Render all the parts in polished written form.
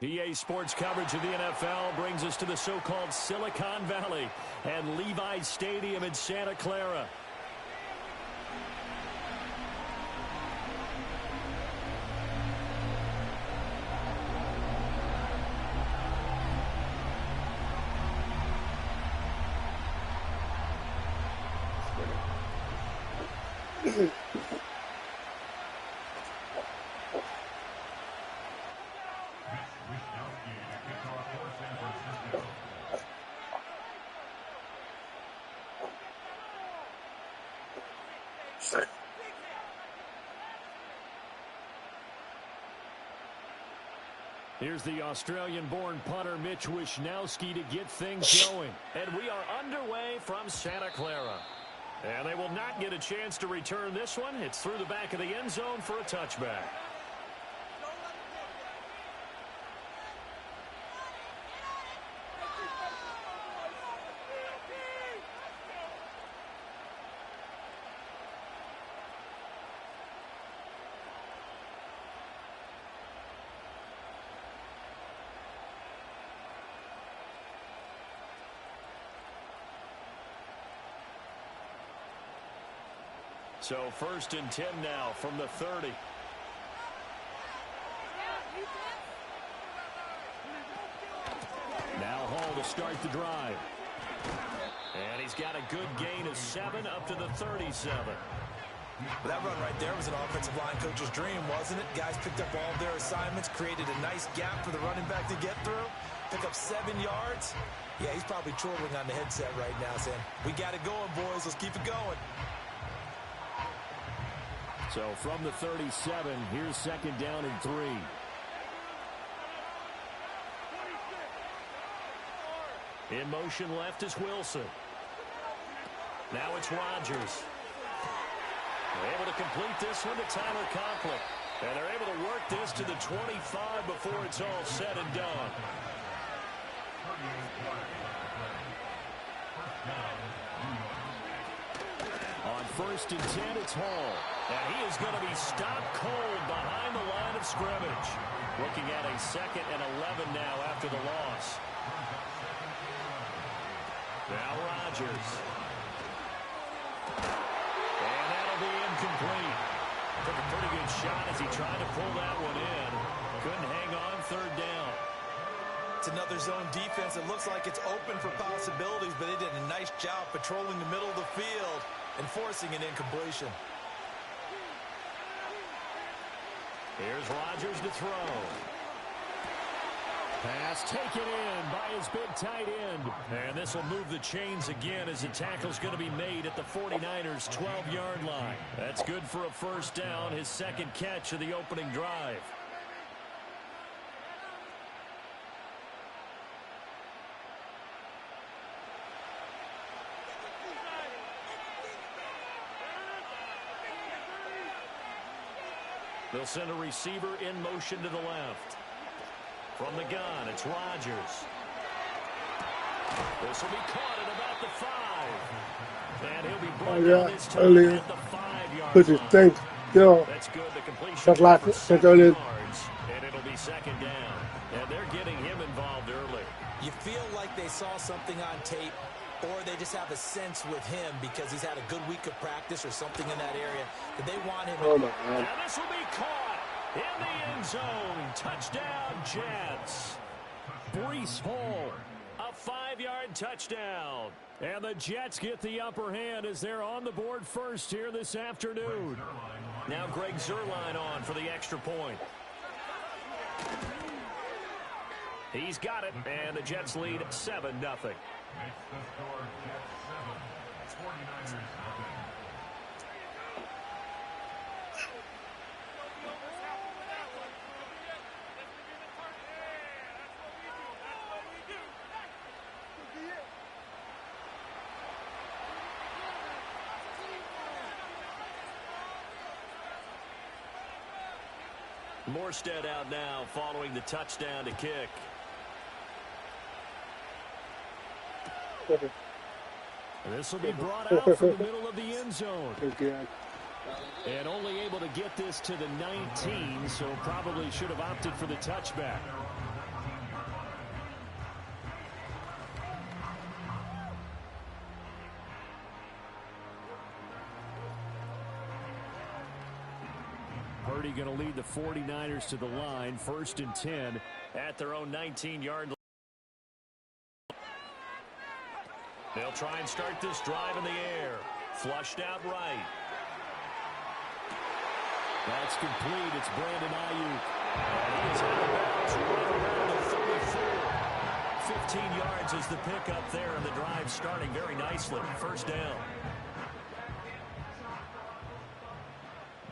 EA Sports coverage of the NFL brings us to the so-called Silicon Valley and Levi's Stadium in Santa Clara. Here's the Australian-born punter Mitch Wishnowsky to get things going. And we are underway from Santa Clara. And they will not get a chance to return this one. It's through the back of the end zone for a touchback. So 1st and 10 now from the 30. Now Hall to start the drive. And he's got a good gain of 7 up to the 37. Well, that run right there was an offensive line coach's dream, wasn't it? Guys picked up all of their assignments, created a nice gap for the running back to get through, pick up 7 yards. Yeah, he's probably chortling on the headset right now saying, we got it going, boys. Let's keep it going. So from the 37, here's 2nd down and 3. In motion left is Wilson. Now it's Rodgers. They're able to complete this one to Tyler Conklin. And they're able to work this to the 25 before it's all said and done. On 1st and 10, it's Hall. And he is going to be stopped cold behind the line of scrimmage. Looking at a 2nd and 11 now after the loss. Now Rodgers. And that'll be incomplete. Took a pretty good shot as he tried to pull that one in. Couldn't hang on 3rd down. It's another zone defense. It looks like it's open for possibilities, but they did a nice job patrolling the middle of the field and forcing an incompletion. Here's Rodgers to throw. Pass taken in by his big tight end. And this will move the chains again as the tackle's going to be made at the 49ers' 12-yard line. That's good for a 1st down, his 2nd catch of the opening drive. They'll send a receiver in motion to the left. From the gun, it's Rodgers. This will be caught at about the 5. And he'll be brought down this time at the 5-yard line. That's good. The completion for 7 yards. And it'll be 2nd down. And they're getting him involved early. You feel like they saw something on tape, or they just have a sense with him because he's had a good week of practice or something in that area that they want him. And this will be caught in the end zone. Touchdown, Jets. Breece Hall, a 5-yard touchdown. And the Jets get the upper hand as they're on the board first here this afternoon. Now Greg Zuerlein on for the extra point. He's got it, and the Jets lead 7-0. Morstead out now following the touchdown to kick. This will be brought out from the middle of the end zone. And only able to get this to the 19, so probably should have opted for the touchback. Purdy going to lead the 49ers to the line, 1st and 10 at their own 19-yard line. They'll try and start this drive in the air. Flushed out right. That's complete. It's Brandon Ayuk. And he is out of bounds right around the 34. 15 yards is the pickup there, and the drive starting very nicely. 1st down.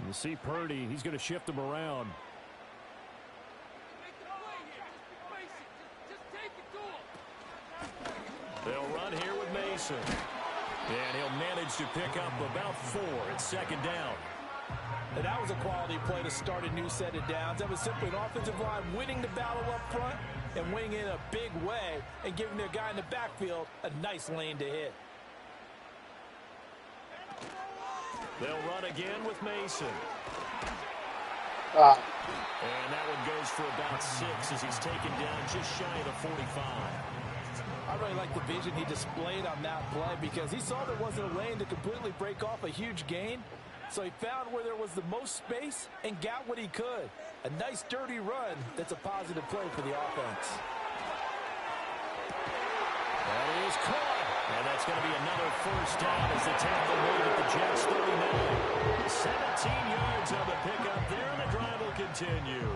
You see Purdy. He's going to shift him around. They'll run here with Mason. And he'll manage to pick up about 4. It's 2nd down. And that was a quality play to start a new set of downs. That was simply an offensive line winning the battle up front and winning in a big way and giving their guy in the backfield a nice lane to hit. They'll run again with Mason. And that one goes for about 6 as he's taken down just shy of the 45. I really like the vision he displayed on that play because he saw there wasn't a lane to completely break off a huge gain. So he found where there was the most space and got what he could. A nice dirty run that's a positive play for the offense. That is caught. And that's going to be another 1st down as the tackle made at the Jets 39. 17 yards on the pickup there, and the drive will continue.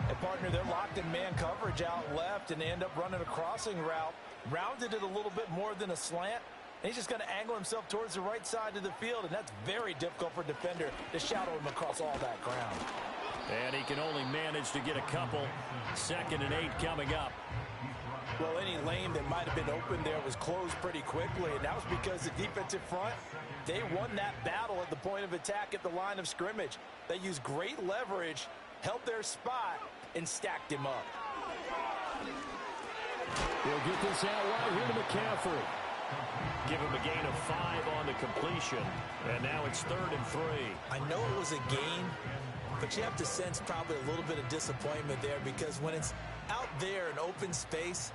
And partner, they're locked in man coverage out left, and they end up running a crossing route. Rounded it a little bit more than a slant. And he's just going to angle himself towards the right side of the field, and that's very difficult for a defender to shadow him across all that ground. And he can only manage to get a couple. 2nd and 8 coming up. Well, any lane that might have been open there was closed pretty quickly, and that was because the defensive front, they won that battle at the point of attack at the line of scrimmage. They used great leverage, held their spot, and stacked him up. He'll get this out right here to McCaffrey. Give him a gain of 5 on the completion, and now it's 3rd and 3. I know it was a gain, but you have to sense probably a little bit of disappointment there because when it's out there in open space,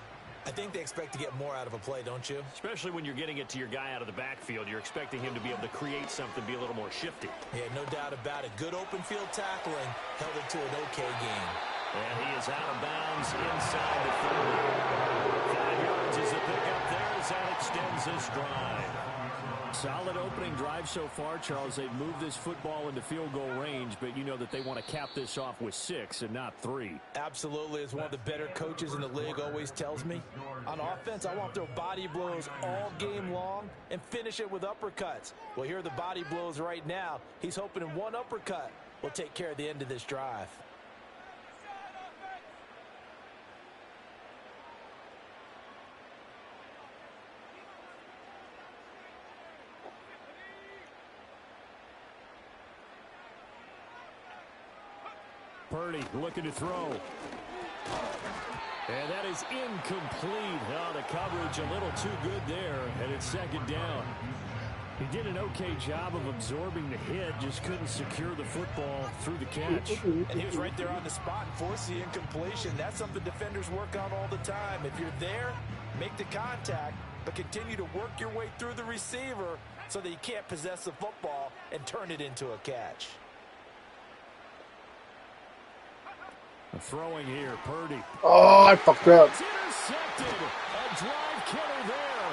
I think they expect to get more out of a play, don't you? Especially when you're getting it to your guy out of the backfield. You're expecting him to be able to create something, be a little more shifty. Yeah, no doubt about it. Good open field tackling held it to an okay gain. And he is out of bounds inside the 30. 5 yards is the pickup there as that extends this drive. Solid opening drive so far, Charles. They've moved this football into field goal range, but you know that they want to cap this off with 6 and not 3. Absolutely. As one of the better coaches in the league always tells me, on offense, I want to throw body blows all game long and finish it with uppercuts. Well, here are the body blows right now. He's hoping in one uppercut will take care of the end of this drive. Purdy looking to throw. And that is incomplete. Oh, the coverage a little too good there, and it's 2nd down. He did an okay job of absorbing the hit, just couldn't secure the football through the catch. And he was right there on the spot and forced the incompletion. That's something defenders work on all the time. If you're there, make the contact, but continue to work your way through the receiver so that you can't possess the football and turn it into a catch. Throwing here, Purdy. Oh, I fucked up. It's intercepted. A drive killer there.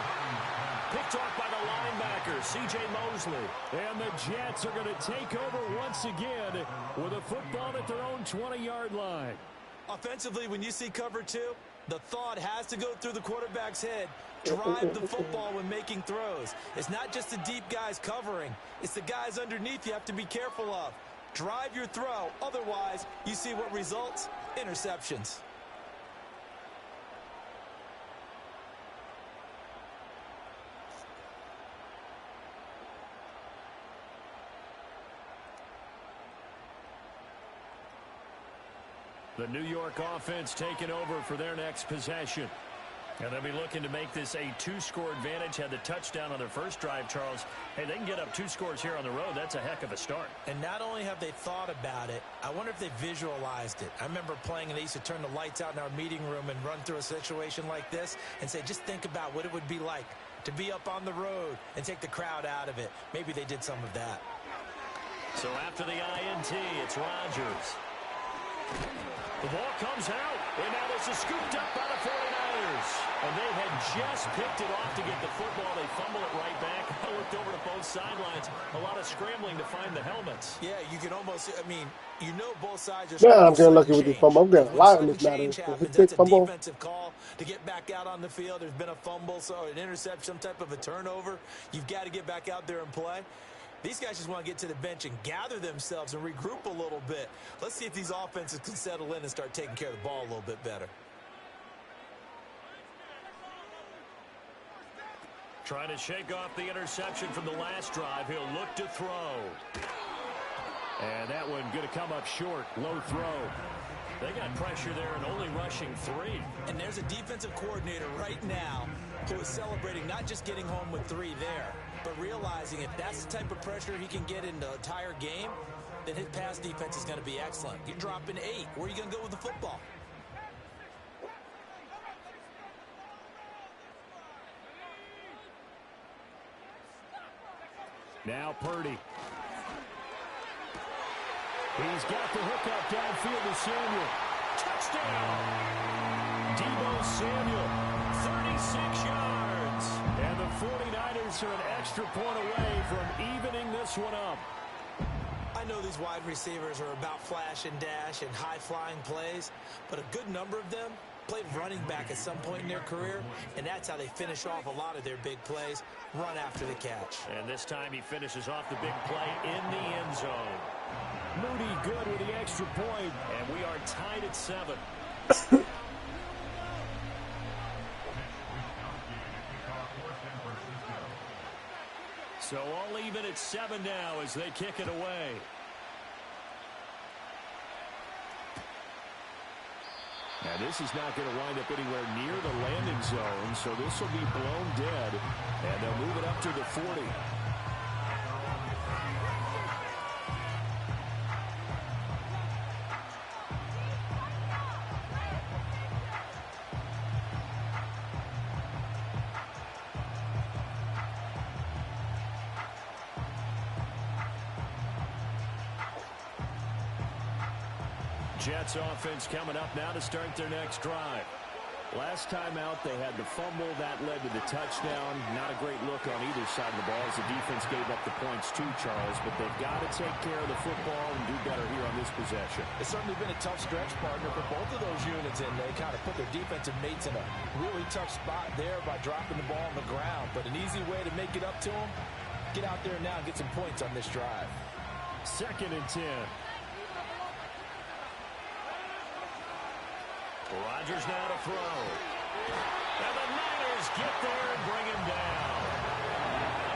Picked off by the linebacker, C.J. Mosley. And the Jets are going to take over once again with a football at their own 20-yard line. Offensively, when you see cover 2, the thought has to go through the quarterback's head. Drive the football when making throws. It's not just the deep guys covering. It's the guys underneath you have to be careful of. Drive your throw. Otherwise, you see what results? Interceptions. The New York offense taking over for their next possession. And they'll be looking to make this a 2-score advantage. Had the touchdown on their first drive, Charles. Hey, they can get up 2 scores here on the road. That's a heck of a start. And not only have they thought about it, I wonder if they visualized it. I remember playing and they used to turn the lights out in our meeting room and run through a situation like this and say, just think about what it would be like to be up on the road and take the crowd out of it. Maybe they did some of that. So after the INT, it's Rodgers. The ball comes out, and now this is scooped up by the 49ers. And they had just picked it off to get the football. They fumble it right back. I looked over to both sidelines. A lot of scrambling to find the helmets. Yeah, you can almost, I mean, you know both sides are Man, I'm getting sudden lucky with this fumble. I'm getting a when lot in sudden this matter. change This happens, big that's a fumble. defensive call to get back out on the field. There's been a fumble, so an interception, some type of a turnover. You've got to get back out there and play. These guys just want to get to the bench and gather themselves and regroup a little bit. Let's see if these offenses can settle in and start taking care of the ball a little bit better. Trying to shake off the interception from the last drive. He'll look to throw. And that one going to come up short. Low throw. They got pressure there and only rushing 3. And there's a defensive coordinator right now who is celebrating not just getting home with 3 there, but realizing if that's the type of pressure he can get in the entire game, then his pass defense is going to be excellent. You're dropping 8. Where are you going to go with the football? Now Purdy. He's got the hook up downfield to Samuel. Touchdown! Deebo Samuel, 36 yards. And the 49ers are an extra point away from evening this one up. I know these wide receivers are about flash and dash and high-flying plays, but a good number of them played running back at some point in their career, and that's how they finish off a lot of their big plays, run after the catch. And this time he finishes off the big play in the end zone. Moody good with the extra point, and we are tied at 7. So all even at 7 now as they kick it away. Now this is not going to wind up anywhere near the landing zone, so this will be blown dead, and they'll move it up to the 40. Jets offense coming up now to start their next drive. Last time out, they had the fumble. That led to the touchdown. Not a great look on either side of the ball as the defense gave up the points too, Charles. But they've got to take care of the football and do better here on this possession. It's certainly been a tough stretch, partner, for both of those units, and they kind of put their defensive mates in a really tough spot there by dropping the ball on the ground. But an easy way to make it up to them, get out there now and get some points on this drive. 2nd and 10. Rodgers now to throw. And the Niners get there and bring him down.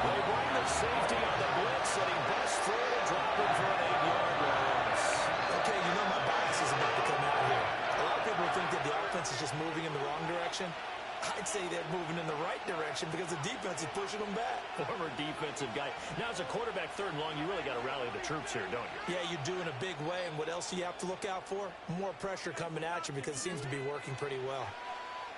They bring the safety on the blitz, and he busts through and drop him for an 8-yard loss. Okay, you know my bias is about to come out here. A lot of people think that the offense is just moving in the wrong direction. I'd say they're moving in the right direction because the defense is pushing them back. Former defensive guy. Now, as a quarterback 3rd and long, you really got to rally the troops here, don't you? Yeah, you do in a big way. And what else do you have to look out for? More pressure coming at you because it seems to be working pretty well.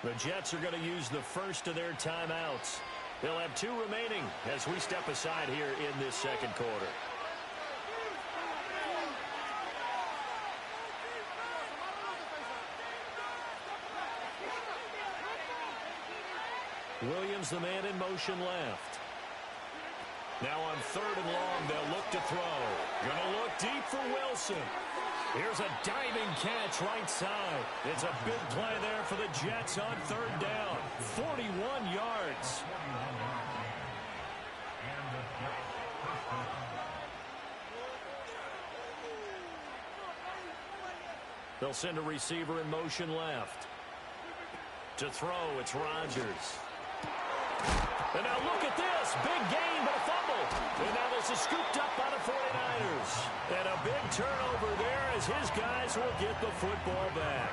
The Jets are going to use the first of their timeouts. They'll have 2 remaining as we step aside here in this 2nd quarter. Williams, the man in motion left. Now on 3rd and long, they'll look to throw. Gonna look deep for Wilson. Here's a diving catch right side. It's a big play there for the Jets on 3rd down. 41 yards. They'll send a receiver in motion left. To throw, it's Rodgers. And now look at this. Big gain, but a fumble. And now this is scooped up by the 49ers. And a big turnover there as his guys will get the football back.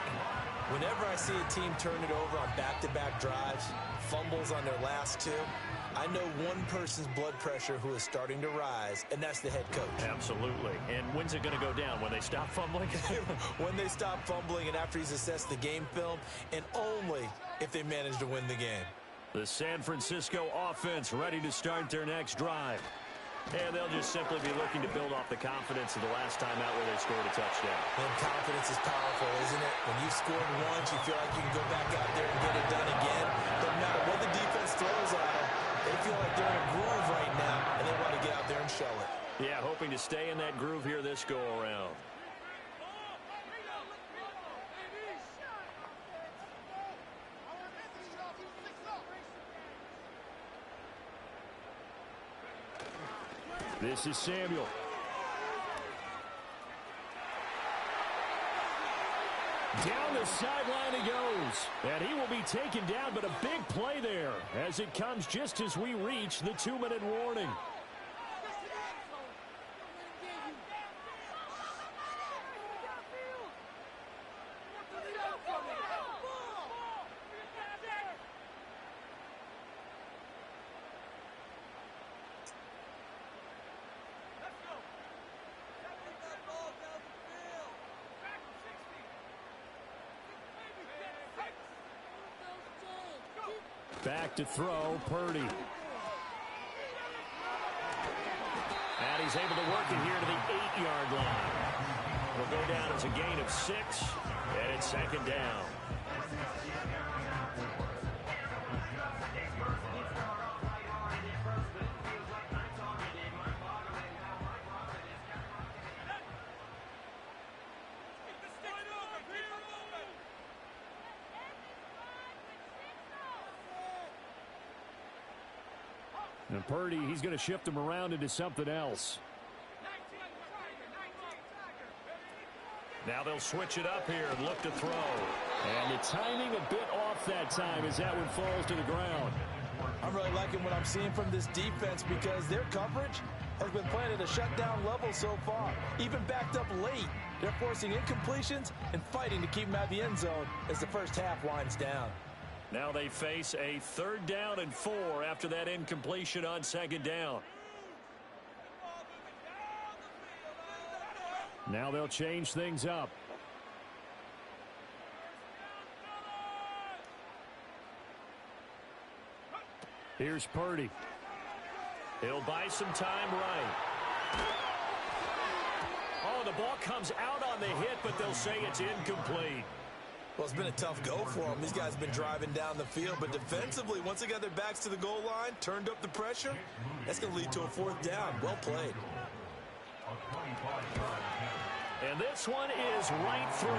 Whenever I see a team turn it over on back-to-back drives, fumbles on their last 2, I know one person's blood pressure who is starting to rise, and that's the head coach. Absolutely. And when's it going to go down? When they stop fumbling? When they stop fumbling and after he's assessed the game film, and only if they manage to win the game. The San Francisco offense ready to start their next drive. And they'll just simply be looking to build off the confidence of the last time out where they scored a touchdown. And confidence is powerful, isn't it? When you've scored once, you feel like you can go back out there and get it done again. No matter what the defense throws at them, they feel like they're in a groove right now, and they want to get out there and show it. Yeah, hoping to stay in that groove here this go-around. This is Samuel. Down the sideline he goes. And he will be taken down, but a big play there as it comes just as we reach the 2-minute warning. Back to throw, Purdy. And he's able to work it here to the 8-yard line. Will go down as a gain of 6, and it's second down. And Purdy, he's going to shift him around into something else. Now they'll switch it up here and look to throw. And the timing a bit off that time as that one falls to the ground. I'm really liking what I'm seeing from this defense because their coverage has been playing at a shutdown level so far. Even backed up late, they're forcing incompletions and fighting to keep them out of the end zone as the first half winds down. Now they face a 3rd down and 4 after that incompletion on 2nd down. Now they'll change things up. Here's Purdy. He'll buy some time right. Oh, the ball comes out on the hit, but they'll say it's incomplete. Well, it's been a tough go for them. These guys have been driving down the field, but defensively, once they got their backs to the goal line, turned up the pressure, that's going to lead to a 4th down. Well played. And this one is right through.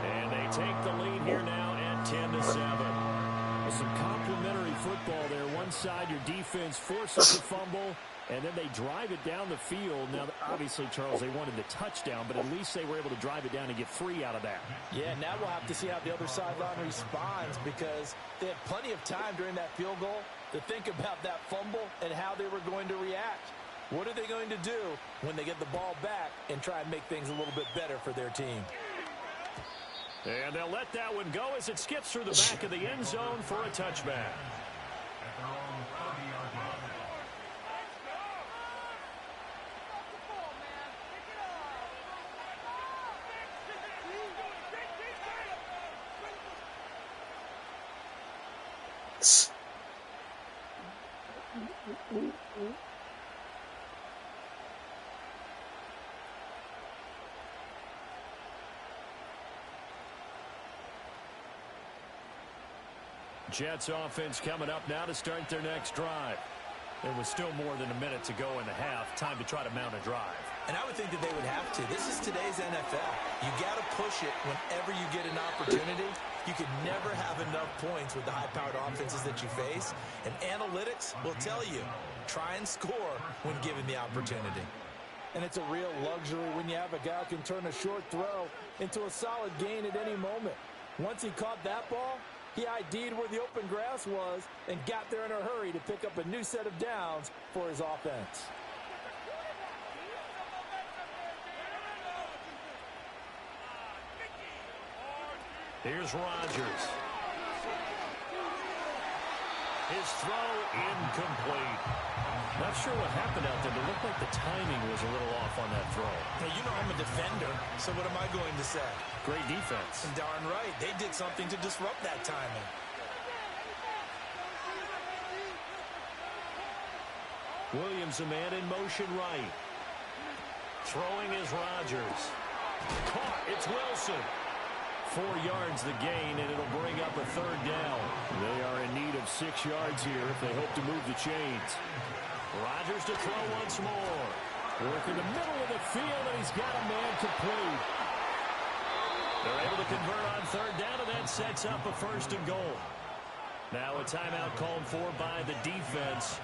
And they take the lead here now at 10-7. Well, some complimentary football there. One side, your defense forces the fumble, and then they drive it down the field. Now, obviously, Charles, they wanted the touchdown, but at least they were able to drive it down and get free out of that. Yeah, now we'll have to see how the other sideline responds because they had plenty of time during that field goal to think about that fumble and how they were going to react. What are they going to do when they get the ball back and try and make things a little bit better for their team? And they'll let that one go as it skips through the back of the end zone for a touchback. Jets offense coming up now to start their next drive. There was still more than a minute to go in the half. Time to try to mount a drive. And I would think that they would have to. This is today's NFL. You got to push it whenever you get an opportunity. You can never have enough points with the high-powered offenses that you face. And analytics will tell you, try and score when given the opportunity. And it's a real luxury when you have a guy who can turn a short throw into a solid gain at any moment. Once he caught that ball, he ID'd where the open grass was and got there in a hurry to pick up a new set of downs for his offense. Here's Rodgers. His throw incomplete. Not sure what happened out there, but it looked like the timing was a little off on that throw. Hey, you know I'm a defender, so what am I going to say? Great defense. And darn right, they did something to disrupt that timing. Williams a man in motion right. Throwing is Rodgers. Caught. It's Wilson. 4 yards the gain, and it'll bring up a third down. They are in need of 6 yards here if they hope to move the chains. Rodgers to throw once more. Work in the middle of the field, and he's got a man complete. They're able to convert on third down, and that sets up a 1st and goal. Now a timeout called for by the defense,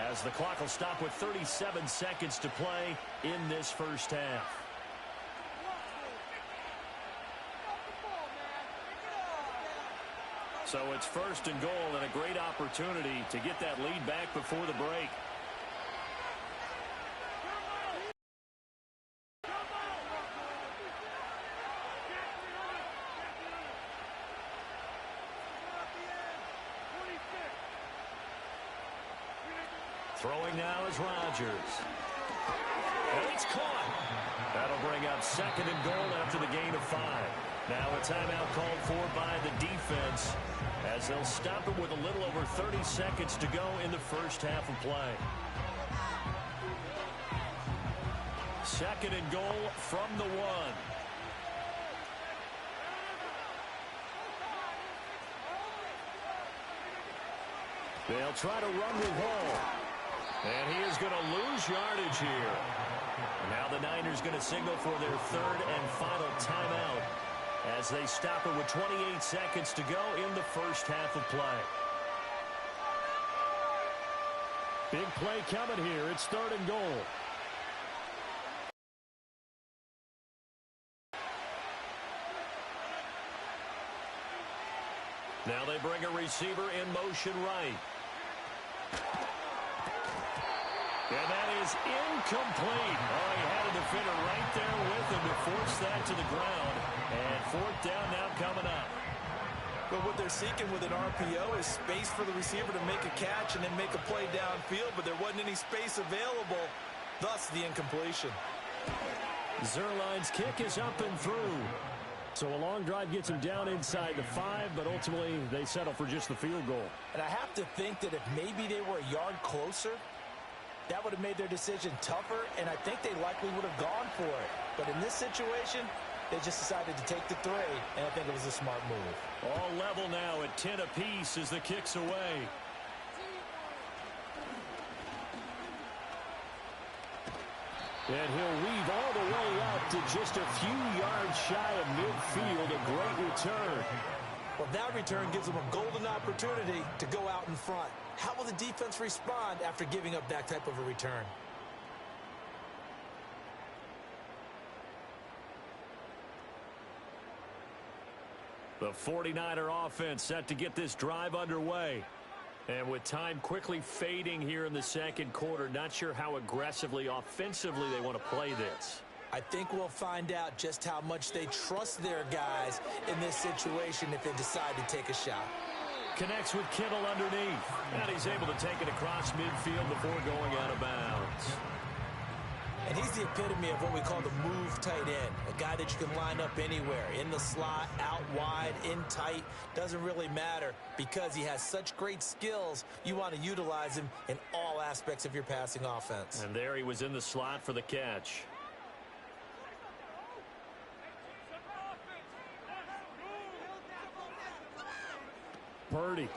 as the clock will stop with 37 seconds to play in this first half. So it's 1st and goal, and a great opportunity to get that lead back before the break. Throwing now is Rodgers. And it's caught. That'll bring up 2nd and goal after the gain of 5. Now a timeout called for by the defense, as they'll stop it with a little over 30 seconds to go in the first half of play. 2nd and goal from the 1. They'll try to run with Hall. And he is going to lose yardage here. Now the Niners going to signal for their 3rd and final timeout, as they stop it with 28 seconds to go in the first half of play. Big play coming here. It's 3rd and goal. Now they bring a receiver in motion right. And that is incomplete. Oh, he had a defender right there with him to force that to the ground. And 4th down now coming up. But what they're seeking with an RPO is space for the receiver to make a catch and then make a play downfield, but there wasn't any space available, thus the incompletion. Zuerlein's kick is up and through. So a long drive gets him down inside the 5, but ultimately they settle for just the field goal. And I have to think that if maybe they were a yard closer, that would have made their decision tougher, and I think they likely would have gone for it. But in this situation, they just decided to take the 3, and I think it was a smart move. All level now at 10 apiece as the kick's away. And he'll weave all the way up to just a few yards shy of midfield. A great return. Well, that return gives them a golden opportunity to go out in front. How will the defense respond after giving up that type of a return? The 49er offense set to get this drive underway. And with time quickly fading here in the 2nd quarter, not sure how aggressively, offensively they want to play this. I think we'll find out just how much they trust their guys in this situation if they decide to take a shot. Connects with Kittle underneath. And he's able to take it across midfield before going out of bounds. And he's the epitome of what we call the move tight end. A guy that you can line up anywhere. In the slot, out wide, in tight. Doesn't really matter because he has such great skills. You want to utilize him in all aspects of your passing offense. And there he was in the slot for the catch. Purdy.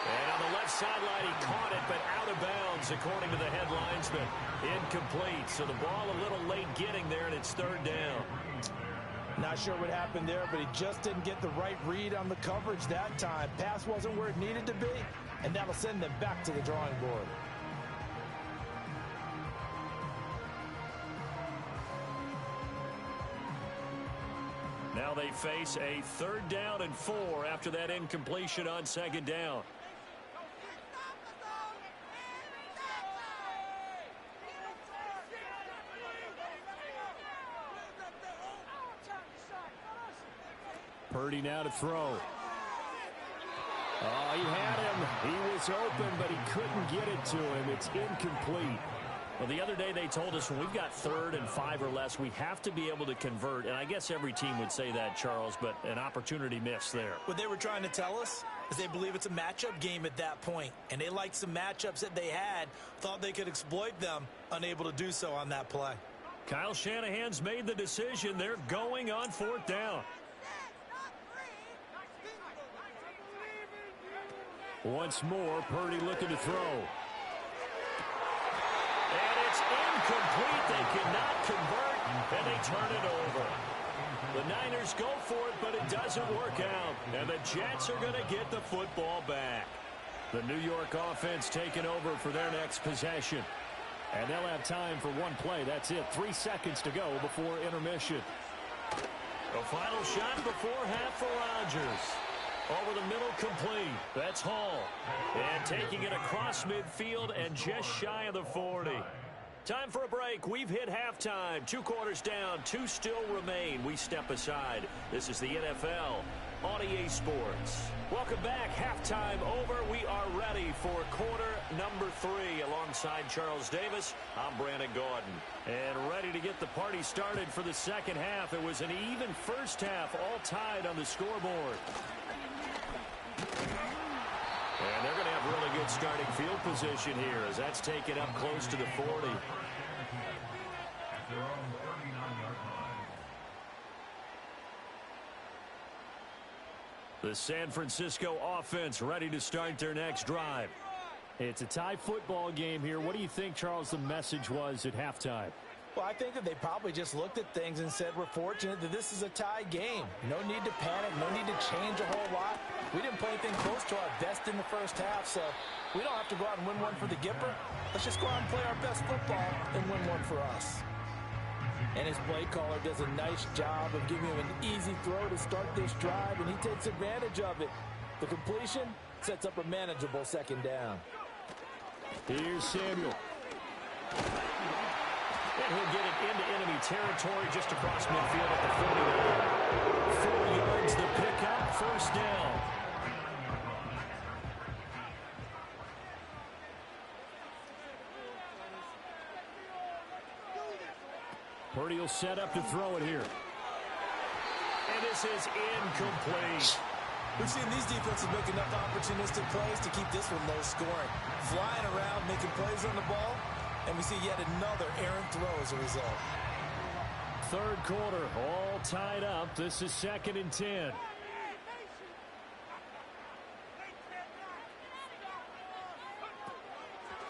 And on the left sideline, he caught it, but out of bounds, according to the head linesman. Incomplete, so the ball a little late getting there, and it's 3rd down. Not sure what happened there, but he just didn't get the right read on the coverage that time. Pass wasn't where it needed to be, and that'll send them back to the drawing board. Now they face a 3rd down and 4 after that incompletion on 2nd down. Purdy now to throw. Oh, he had him. He was open, but he couldn't get it to him. It's incomplete. Well, the other day they told us when we've got 3rd and 5 or less, we have to be able to convert. And I guess every team would say that, Charles, but an opportunity missed there. What they were trying to tell us is they believe it's a matchup game at that point. And they liked some matchups that they had, thought they could exploit them, unable to do so on that play. Kyle Shanahan's made the decision. They're going on 4th down. Once more, Purdy looking to throw. And it's incomplete. They cannot convert, and they turn it over. The Niners go for it, but it doesn't work out. And the Jets are going to get the football back. The New York offense taking over for their next possession. And they'll have time for one play. That's it. 3 seconds to go before intermission. The final shot before half for Rodgers. Over the middle, complete. That's Hall. And taking it across midfield and just shy of the 40. Time for a break. We've hit halftime. 2 quarters down. 2 still remain. We step aside. This is the NFL on EA Sports. Welcome back. Halftime over. We are ready for quarter number 3. Alongside Charles Davis, I'm Brandon Gordon. And ready to get the party started for the second half. It was an even first half, all tied on the scoreboard. And they're going to have really good starting field position here as that's taken up close to the 40. The San Francisco offense ready to start their next drive. It's a tie football game here. What do you think, Charles, the message was at halftime? Well, I think that they probably just looked at things and said, we're fortunate that this is a tie game. No need to panic, no need to change a whole lot. We didn't play anything close to our best in the first half, so we don't have to go out and win one for the Gipper. Let's just go out and play our best football and win one for us. And his play caller does a nice job of giving him an easy throw to start this drive, and he takes advantage of it. The completion sets up a manageable second down. Here's Samuel. And he'll get it into enemy territory just across midfield at the 49. 4 yards the pickup, first down. Purdy will set up to throw it here. And this is incomplete. We've seen these defenses make enough opportunistic plays to keep this one low scoring. Flying around, making plays on the ball. And we see yet another errant throw as a result. Third quarter, all tied up. This is 2nd and 10.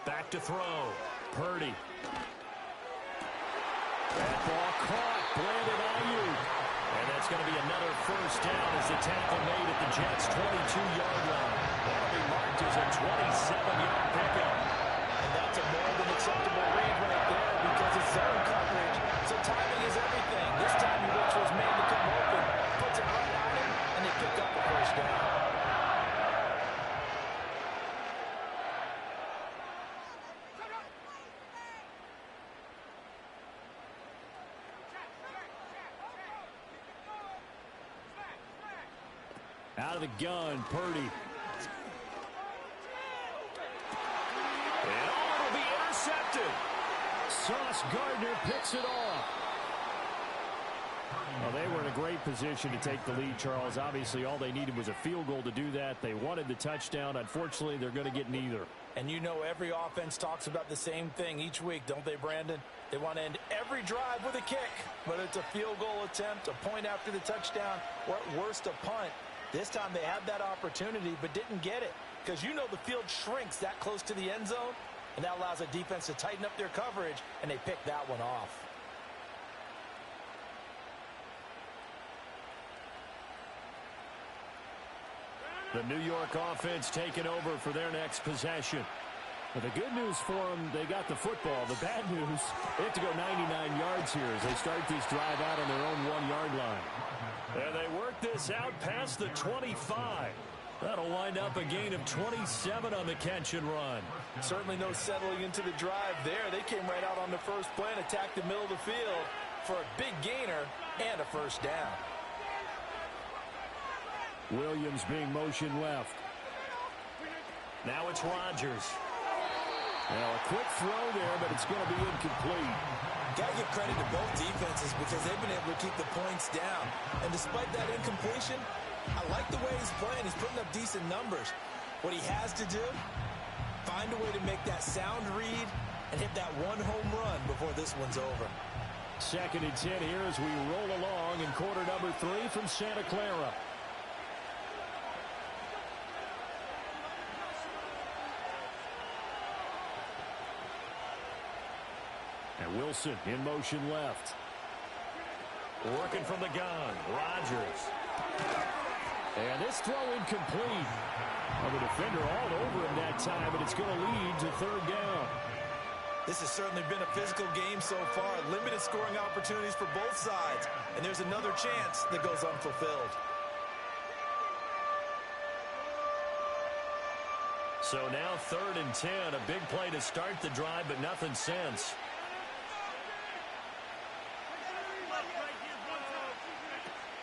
Back to throw. Purdy. That ball caught. Brandon Ayuk. And that's going to be another first down as the tackle made at the Jets' 22-yard line. That'll be marked as a 27-yard pickup. And that's a more than acceptable read right there because it's zone coverage. So timing is everything. This time he waits for his man to come open, puts it right on him, and they pick up the first down. Out of the gun, Purdy. And it'll be intercepted. Sauce Gardner picks it off. Well, they were in a great position to take the lead, Charles. Obviously, all they needed was a field goal to do that. They wanted the touchdown. Unfortunately, they're going to get neither. And you know every offense talks about the same thing each week, don't they, Brandon? They want to end every drive with a kick. Whether it's a field goal attempt, a point after the touchdown, or at worst, a punt. This time they had that opportunity but didn't get it because you know the field shrinks that close to the end zone, and that allows a defense to tighten up their coverage, and they pick that one off. The New York offense taking over for their next possession. But the good news for them, they got the football. The bad news, they have to go 99 yards here as they start this drive out on their own 1-yard line. And they work this out past the 25. That'll wind up a gain of 27 on the catch and run. Certainly no settling into the drive there. They came right out on the first play and attacked the middle of the field for a big gainer and a first down. Williams being motioned left. Now it's Rodgers. Now a quick throw there, but it's going to be incomplete. Got to give credit to both defenses because they've been able to keep the points down. And despite that incompletion, I like the way he's playing. He's putting up decent numbers. What he has to do, find a way to make that sound read and hit that one home run before this one's over. 2nd and 10 here as we roll along in quarter number 3 from Santa Clara. And Wilson in motion left. Working from the gun, Rodgers. And this throw incomplete. Well, the defender all over him that time, but it's going to lead to 3rd down. This has certainly been a physical game so far. Limited scoring opportunities for both sides. And there's another chance that goes unfulfilled. So now 3rd and 10. A big play to start the drive, but nothing since.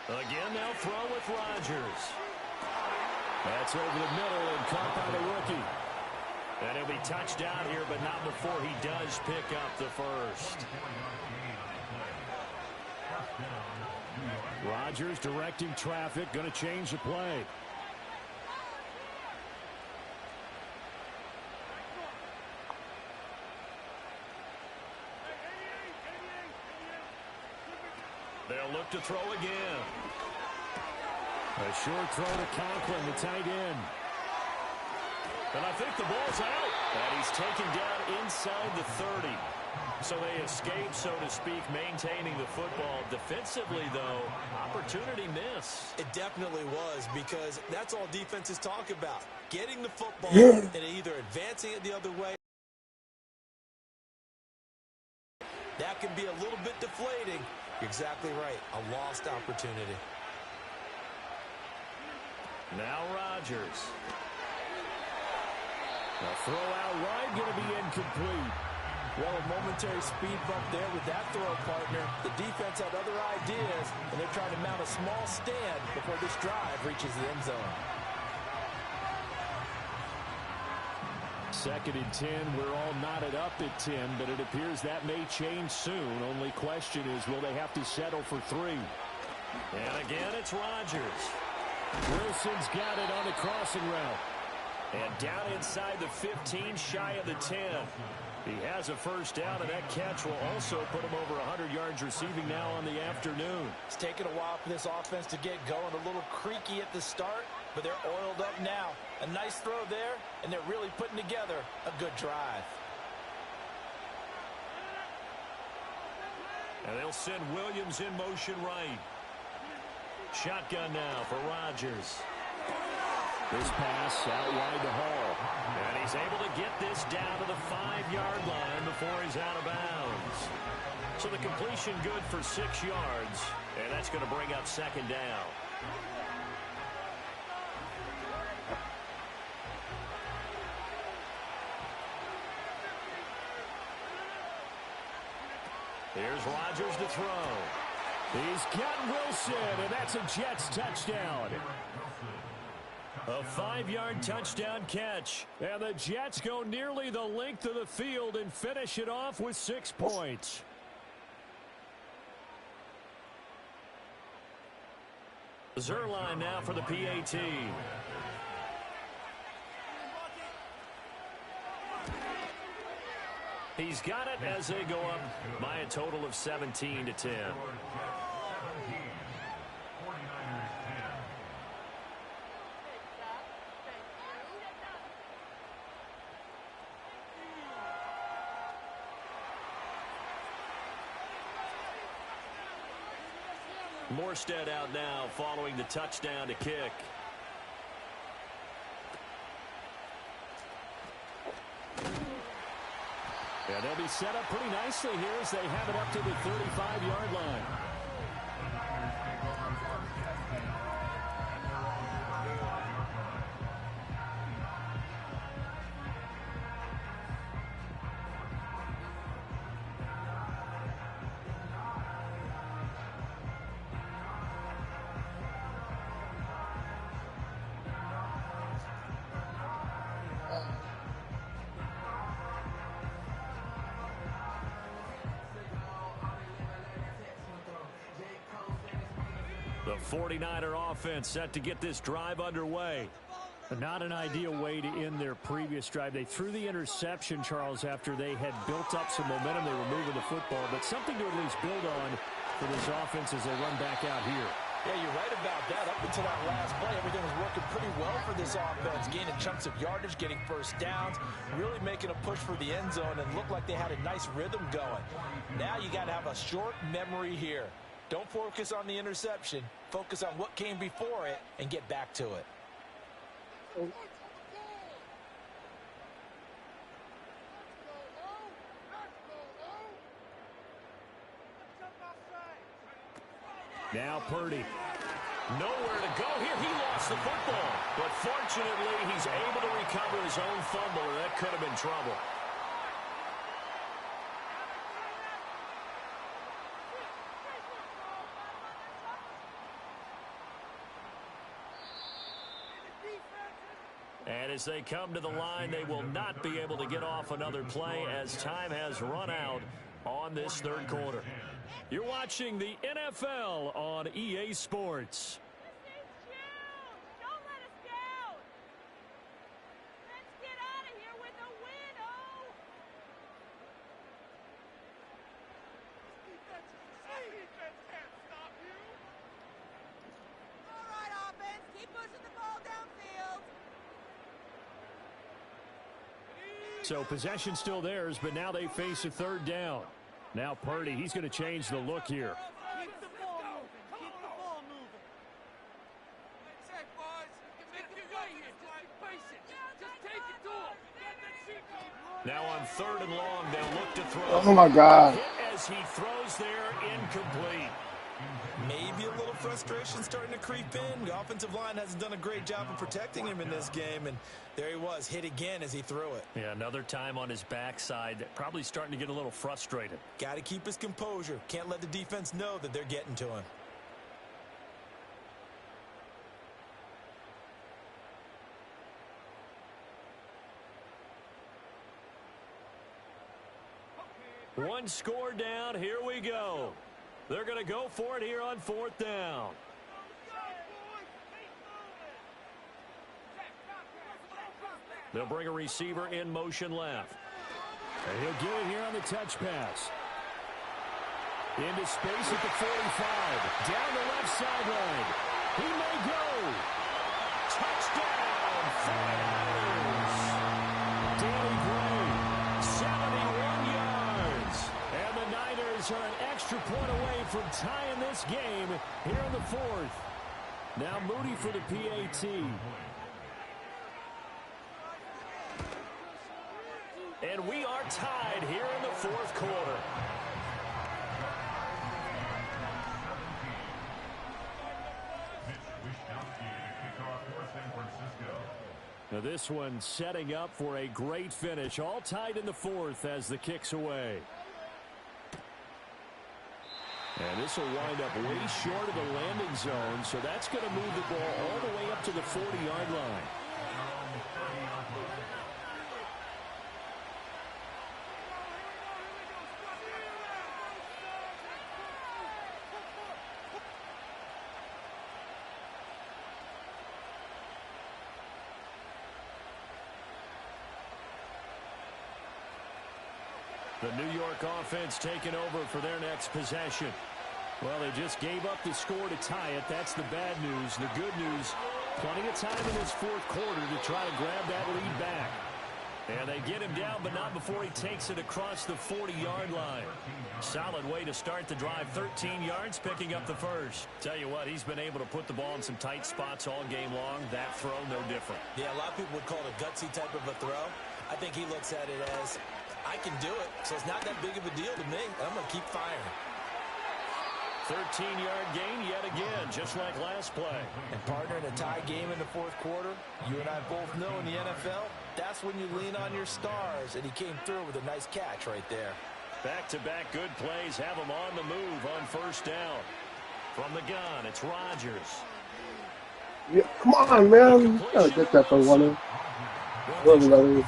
Again, now throw with Rodgers. That's over the middle and caught by the rookie. And he'll be touched down here, but not before he does pick up the first. Rodgers directing traffic, going to change the play. They'll look to throw again. A short throw to Conklin, the tight end. And I think the ball's out. And he's taken down inside the 30. So they escape, so to speak, maintaining the football. Defensively, though, opportunity miss. It definitely was, because that's all defenses talk about. Getting the football and either advancing it the other way. That can be a little bit deflating. You're exactly right. A lost opportunity. Now Rodgers. A throw out wide, going to be incomplete. Well, a momentary speed bump there with that throw partner. The defense had other ideas, and they're trying to mount a small stand before this drive reaches the end zone. 2nd and 10. We're all knotted up at 10, but it appears that may change soon. Only question is, will they have to settle for 3? And again, it's Rodgers. Wilson's got it on the crossing route. And down inside the 15, shy of the 10. He has a first down, and that catch will also put him over 100 yards receiving now on the afternoon. It's taken a while for this offense to get going. A little creaky at the start, but they're oiled up now. A nice throw there, and they're really putting together a good drive. And they'll send Williams in motion right. Shotgun now for Rodgers. This pass out wide to Hall. And he's able to get this down to the 5-yard line before he's out of bounds. So the completion good for 6 yards. And that's going to bring up 2nd down. Here's Rodgers to throw. He's got Wilson, and that's a Jets touchdown. A 5-yard touchdown catch. And the Jets go nearly the length of the field and finish it off with 6 points. Zerline now for the PAT. He's got it as they go up by a total of 17-10. Morstead out now following the touchdown to kick. And they'll be set up pretty nicely here as they have it up to the 35-yard line. The 49er offense set to get this drive underway. Not an ideal way to end their previous drive. They threw the interception, Charles, after they had built up some momentum. They were moving the football, but something to at least build on for this offense as they run back out here. Yeah, you're right about that. Up until that last play, everything was working pretty well for this offense, gaining chunks of yardage, getting first downs, really making a push for the end zone, and looked like they had a nice rhythm going. Now you got to have a short memory here. Don't focus on the interception. Focus on what came before it and get back to it. Now Purdy. Nowhere to go here. He lost the football. But fortunately, he's able to recover his own fumble, or that could have been trouble. And as they come to the line, they will not be able to get off another play as time has run out on this third quarter. You're watching the NFL on EA Sports. So possession still theirs, but now they face a third down. Now Purdy, he's going to change the look here. Keep the ball moving. Keep the ball moving. That's it, boys. Make it right here. Just be patient. Just take it to him. Now on third and long, they'll look to throw. Oh, my God. As he throws there, incomplete. Maybe a little frustration starting to creep in. The offensive line hasn't done a great job of protecting him in this game, and there he was, hit again as he threw it. Yeah, another time on his backside, probably starting to get a little frustrated. Got to keep his composure. Can't let the defense know that they're getting to him. One score down, here we go. They're going to go for it here on fourth down. They'll bring a receiver in motion left. And he'll get it here on the touch pass. Into space at the 45. Down the left sideline. He may go. Touchdown, 49ers. Danny Gray, 71 yards. And the Niners are an extra point away from tying this game here in the fourth. Now Moody for the PAT. And we are tied here in the fourth quarter. Now this one setting up for a great finish. All tied in the fourth as the kick's away. And this will wind up way short of the landing zone, so that's going to move the ball all the way up to the 40-yard line. The New York offense taking over for their next possession. Well, they just gave up the score to tie it. That's the bad news. The good news, plenty of time in this fourth quarter to try to grab that lead back. And they get him down, but not before he takes it across the 40-yard line. Solid way to start the drive. 13 yards, picking up the first. Tell you what, he's been able to put the ball in some tight spots all game long. That throw, no different. Yeah, a lot of people would call it a gutsy type of a throw. I think he looks at it as, I can do it, so it's not that big of a deal to me. I'm going to keep firing. 13-yard gain yet again, just like last play. And partner, in a tie game in the fourth quarter, you and I both know in the NFL, that's when you lean on your stars, and he came through with a nice catch right there. Back-to-back good plays have him on the move on first down. From the gun, it's Rodgers. Yeah, come on, man. You gotta get that for one. When you run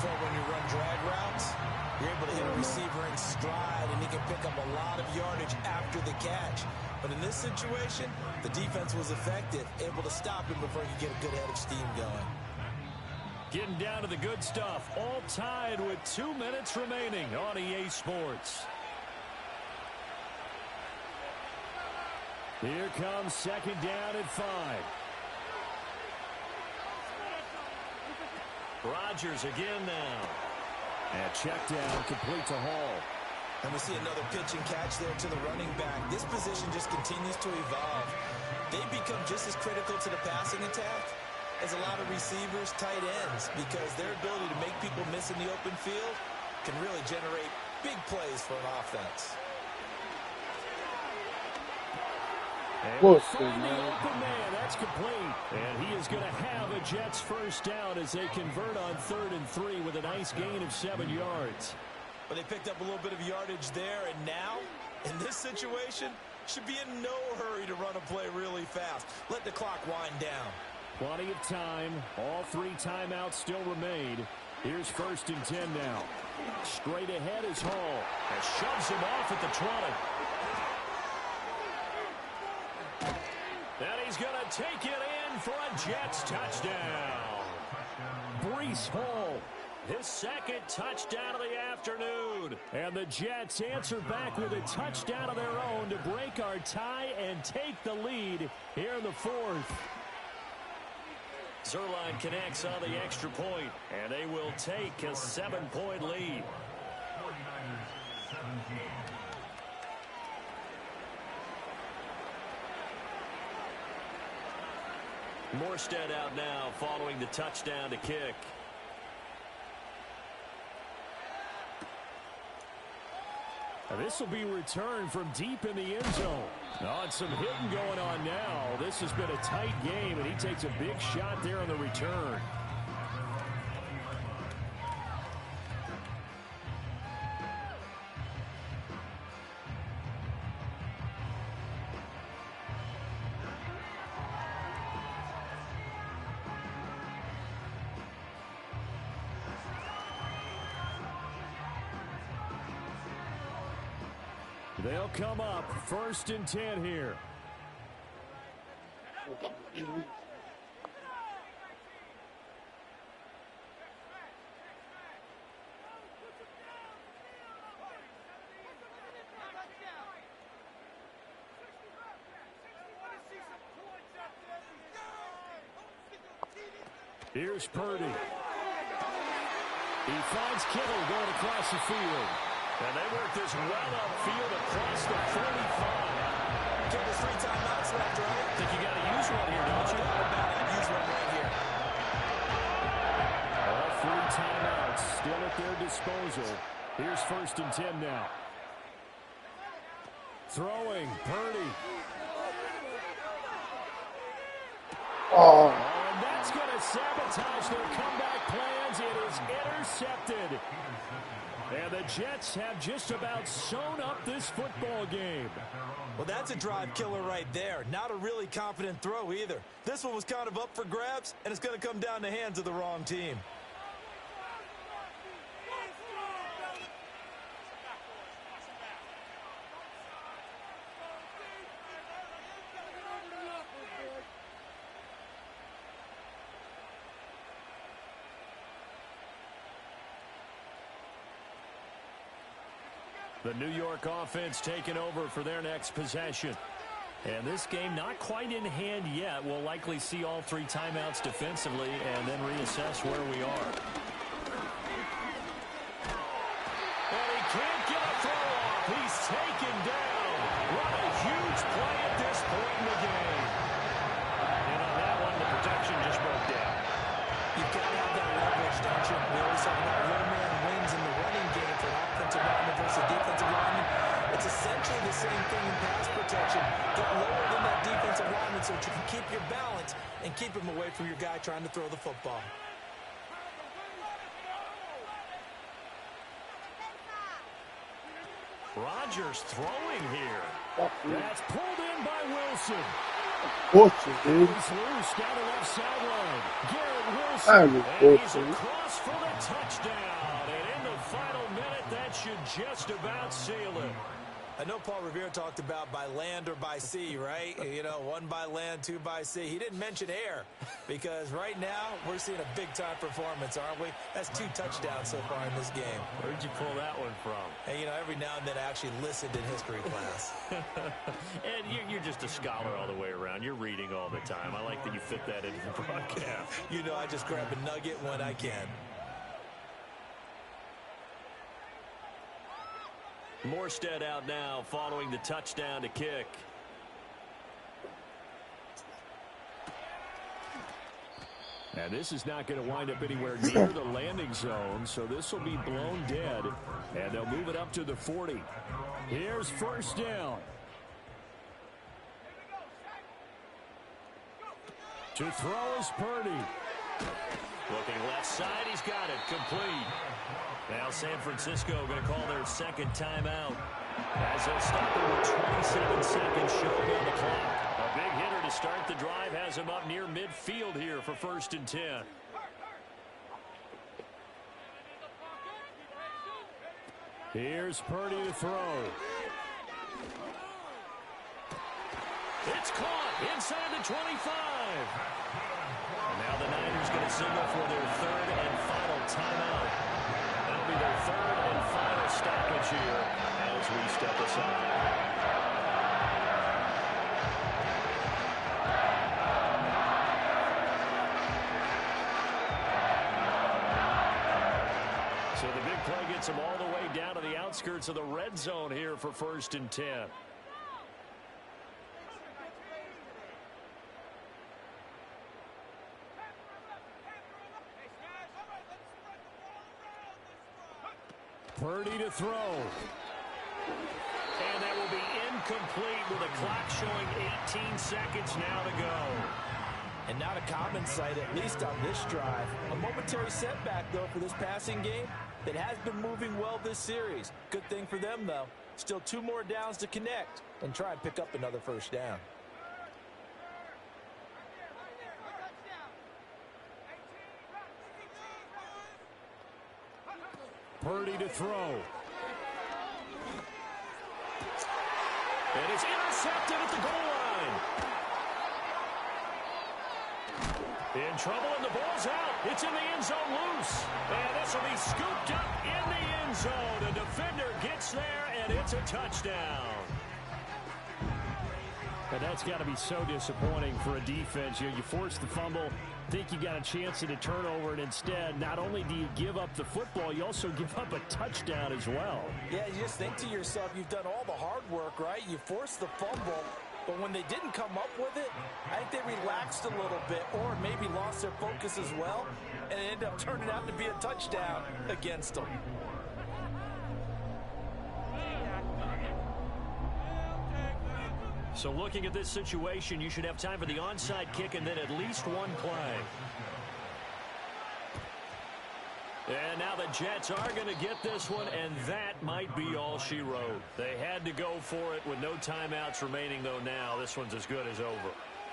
drag routes, you're able to hit a receiver in stride, and he can pick up a lot of yardage after the catch. But in this situation, the defense was effective, able to stop him before he could get a good head of steam going. Getting down to the good stuff, all tied with 2 minutes remaining on EA Sports. Here comes second down at 5. Rodgers again now. And check down, complete to Hall. And we see another pitch and catch there to the running back. This position just continues to evolve. They become just as critical to the passing attack as a lot of receivers, tight ends, because their ability to make people miss in the open field can really generate big plays for an offense. And we'll find the open man. That's complete. And he is going to have a Jets first down as they convert on 3rd and 3 with a nice gain of 7 yards. But they picked up a little bit of yardage there, and now, in this situation, should be in no hurry to run a play really fast. Let the clock wind down. Plenty of time. All 3 timeouts still remain. Here's 1st and 10 now. Straight ahead is Hall. And shoves him off at the 20. And he's going to take it in for a Jets touchdown. Breece Hall, his 2nd touchdown of the afternoon. And the Jets answer back with a touchdown of their own to break our tie and take the lead here in the 4th. Zerline connects on the extra point, and they will take a 7-point lead. Morstead out now following the touchdown to kick. Now this will be returned from deep in the end zone. Oh, and some hitting going on now. This has been a tight game, and he takes a big shot there on the return. They'll come up 1st and 10 here. Here's Purdy. He finds Kittle going across the field. And they work this well upfield across the 45. There's 3 timeouts left, right? I think you got to use one here, don't you? Use one right here. All 3 timeouts still at their disposal. Here's 1st and 10 now. Throwing, Purdy. Oh. And that's going to sabotage their comeback plans. It is intercepted. And the Jets have just about sewn up this football game. Well, that's a drive killer right there. Not a really confident throw either. This one was kind of up for grabs, and it's going to come down the hands of the wrong team. The New York offense taking over for their next possession. And this game not quite in hand yet. We'll likely see all 3 timeouts defensively and then reassess where we are. And he can't get a throw off. He's taken down. What a huge play at this point in the game. And on that one, the protection just broke down. You've got to have that leverage, don't you? We always talk about low man wins in the running game for an offensive lineman versus a defensive lineman. It's essentially the same thing in pass protection. Get lower than that defensive lineman so that you can keep your balance and keep him away from your guy trying to throw the football. Rodgers throwing here. That's pulled in by Wilson. Dude. He's loose down the left sideline. Garrett I'm Wilson. And he's across for the touchdown. And in the final minute, that should just about seal it. I know Paul Revere talked about by land or by sea, right? You know, one by land, two by sea. He didn't mention air because right now we're seeing a big-time performance, aren't we? That's 2 touchdowns so far in this game. Where'd you pull that one from? And, you know, every now and then I actually listened in history class. And you're just a scholar all the way around. You're reading all the time. I like that you fit that into the broadcast. You know, I just grab a nugget when I can. Morstead out now following the touchdown to kick. And this is not going to wind up anywhere near the landing zone, so this will be blown dead, and they'll move it up to the 40. Here's first down. To throw is Purdy. Looking left side, he's got it, complete. Now San Francisco going to call their second timeout as they'll stop it with 27 seconds showing on the clock. A big hitter to start the drive has him up near midfield here for 1st and 10. Here's Purdy to throw. It's caught inside the 25. And now the Niners going to signal for their 3rd and final timeout. That'll be their 3rd and final stoppage here as we step aside. So the big play gets them all the way down to the outskirts of the red zone here for 1st and 10. Purdy to throw. And that will be incomplete with a clock showing 18 seconds now to go. And not a common sight, at least on this drive. A momentary setback, though, for this passing game that has been moving well this series. Good thing for them, though. Still 2 more downs to connect and try and pick up another first down. Purdy to throw. And it's intercepted at the goal line. In trouble, and the ball's out. It's in the end zone loose. And this will be scooped up in the end zone. The defender gets there, and it's a touchdown. And that's got to be so disappointing for a defense. You force the fumble, think you got a chance at a turnover, and instead, not only do you give up the football, you also give up a touchdown as well. Yeah, you just think to yourself, you've done all the hard work, right? You forced the fumble, but when they didn't come up with it, I think they relaxed a little bit or maybe lost their focus as well, and it ended up turning out to be a touchdown against them. So looking at this situation, you should have time for the onside kick and then at least one play. And now the Jets are going to get this one, and that might be all she wrote. They had to go for it with no timeouts remaining, though now this one's as good as over.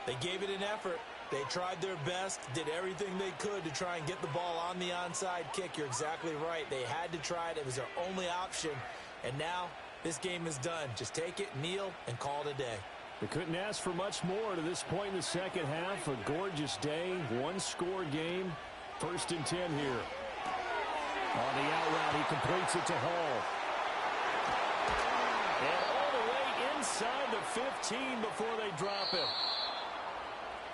They gave it an effort. They tried their best, did everything they could to try and get the ball on the onside kick. You're exactly right. They had to try it. It was their only option. And now this game is done. Just take it, kneel, and call it a day. They couldn't ask for much more to this point in the second half. A gorgeous day, one-score game. 1st and 10 here. On the out route, he completes it to Hall. And all the way inside the 15 before they drop him.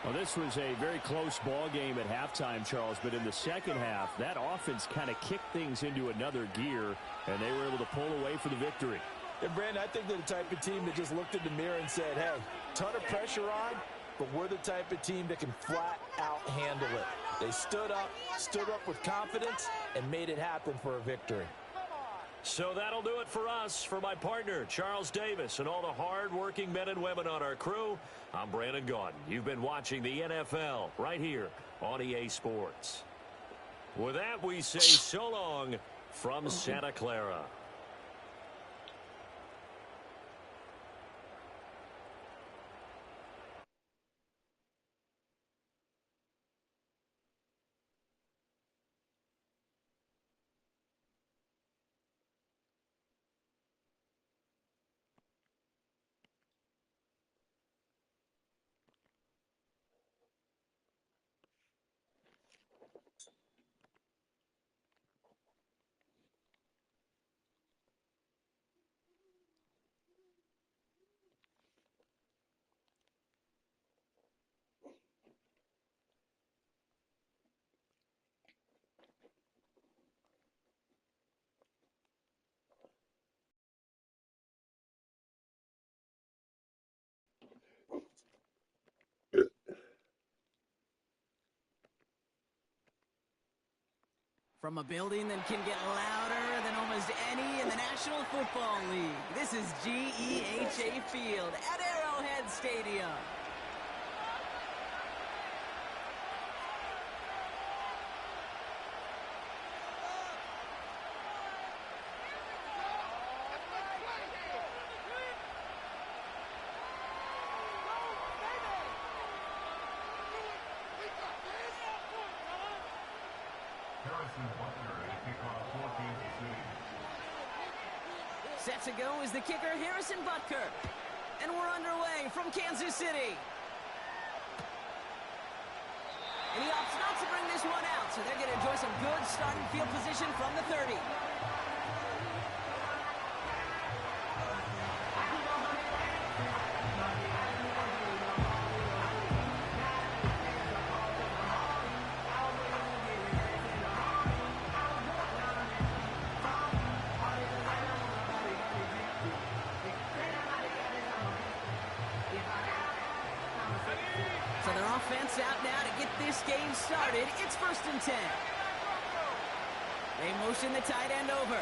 Well, this was a very close ball game at halftime, Charles, but in the second half, that offense kind of kicked things into another gear, and they were able to pull away for the victory. And, Brandon, I think they're the type of team that just looked in the mirror and said, hey, ton of pressure on, but we're the type of team that can flat out handle it. They stood up with confidence, and made it happen for a victory. So that'll do it for us. For my partner, Charles Davis, and all the hard-working men and women on our crew, I'm Brandon Gaudin. You've been watching the NFL right here on EA Sports. With that, we say so long from Santa Clara. From a building that can get louder than almost any in the National Football League, this is GEHA Field at Arrowhead Stadium. Set to go is the kicker, Harrison Butker. And we're underway from Kansas City. And he opts not to bring this one out, so they're going to enjoy some good starting field position from the 30. So their offense out now to get this game started. It's 1st and 10. They motion the tight end over.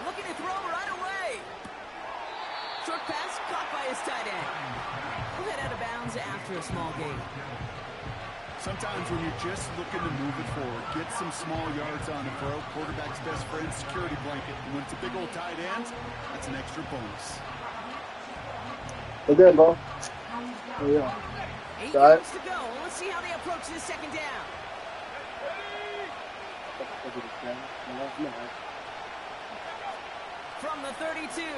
Looking to throw right away. Short pass caught by his tight end. He'll head out of bounds after a small gain. Sometimes when you're just looking to move it forward, get some small yards on the throw, quarterback's best friend, security blanket. And when it's a big old tight end, that's an extra bonus. We're good, bro. Oh, yeah. 8 yards to go. Let's see how they approach this second down. From the 32. Into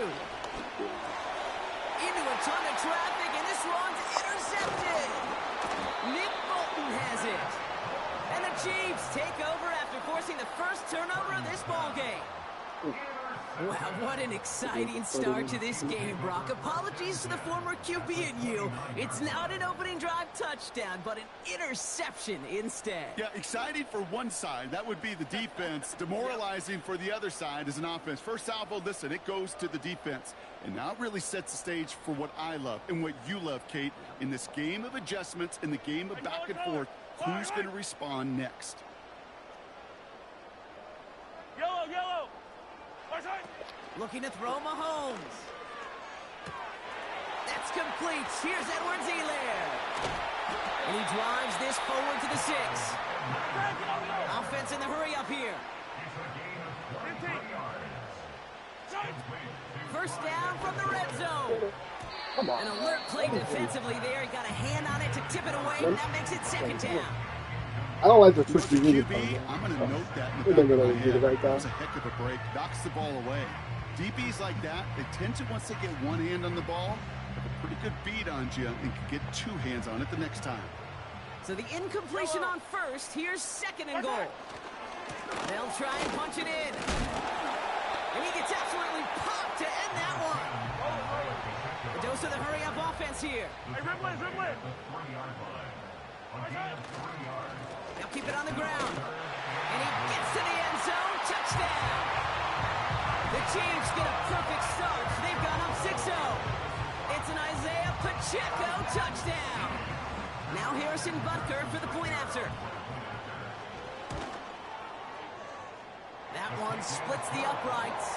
a ton of traffic, and this one's intercepted. Nick Bolton has it. And the Chiefs take over after forcing the first turnover of this ballgame. Wow, what an exciting start to this game, Brock. Apologies to the former QB and you. It's not an opening drive touchdown, but an interception instead. Yeah, exciting for one side. That would be the defense. Demoralizing for the other side as an offense. First salvo, listen, it goes to the defense. And now it really sets the stage for what I love and what you love, Kate. In this game of adjustments, in the game of back and forth, who's going to respond next? Yellow! Looking to throw Mahomes. That's complete. Here's Edwards-Helaire. And he drives this forward to the 6. Offense in the hurry up here. First down from the red zone. An alert play defensively there. He got a hand on it to tip it away, and that makes it second down. I don't like the twisty QB, I'm going to note that in the back of my head. That was a heck of a break. Knocks the ball away. DBs like that, they tend to, once they get one hand on the ball, have a pretty good beat on you and can get two hands on it the next time. So the incompletion on first. Here's 2nd and goal. They'll try and punch it in. And he gets absolutely popped to end that one. A dose of the hurry-up offense here. Hey, Ridley! They'll keep it on the ground. And he gets to the end zone. Touchdown. The Chiefs get a perfect start. They've gone up 6-0. It's an Isaiah Pacheco touchdown. Now Harrison Butker for the point after. That one splits the uprights.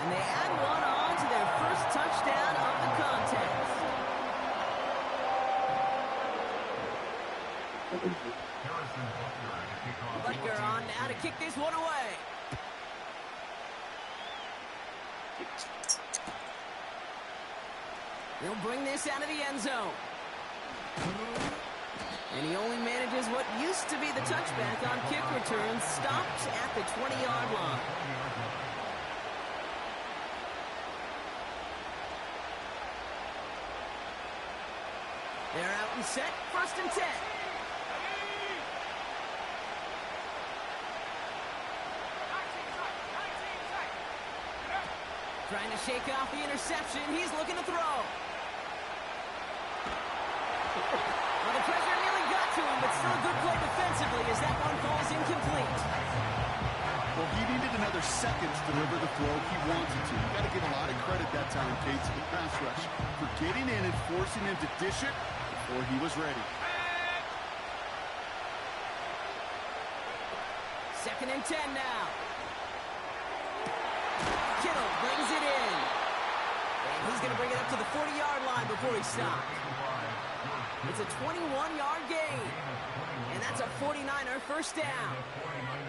And they add one on to their first touchdown of the contest. Butker on now to kick this one away. He'll bring this out of the end zone. And he only manages what used to be the touchback on kick returns, stopped at the 20-yard line. They're out and set, 1st and 10. Trying to shake off the interception. He's looking to throw. Well, the pressure nearly got to him, but still a good play defensively as that one falls incomplete. Well, he needed another second to deliver the throw he wanted to. You got to give a lot of credit that time, Kate, to the pass rush for getting in and forcing him to dish it before he was ready. 2nd and 10 now. Kittle brings it in. And he's going to bring it up to the 40-yard line before he stopped. It's a 21-yard gain. And that's a 49er first down.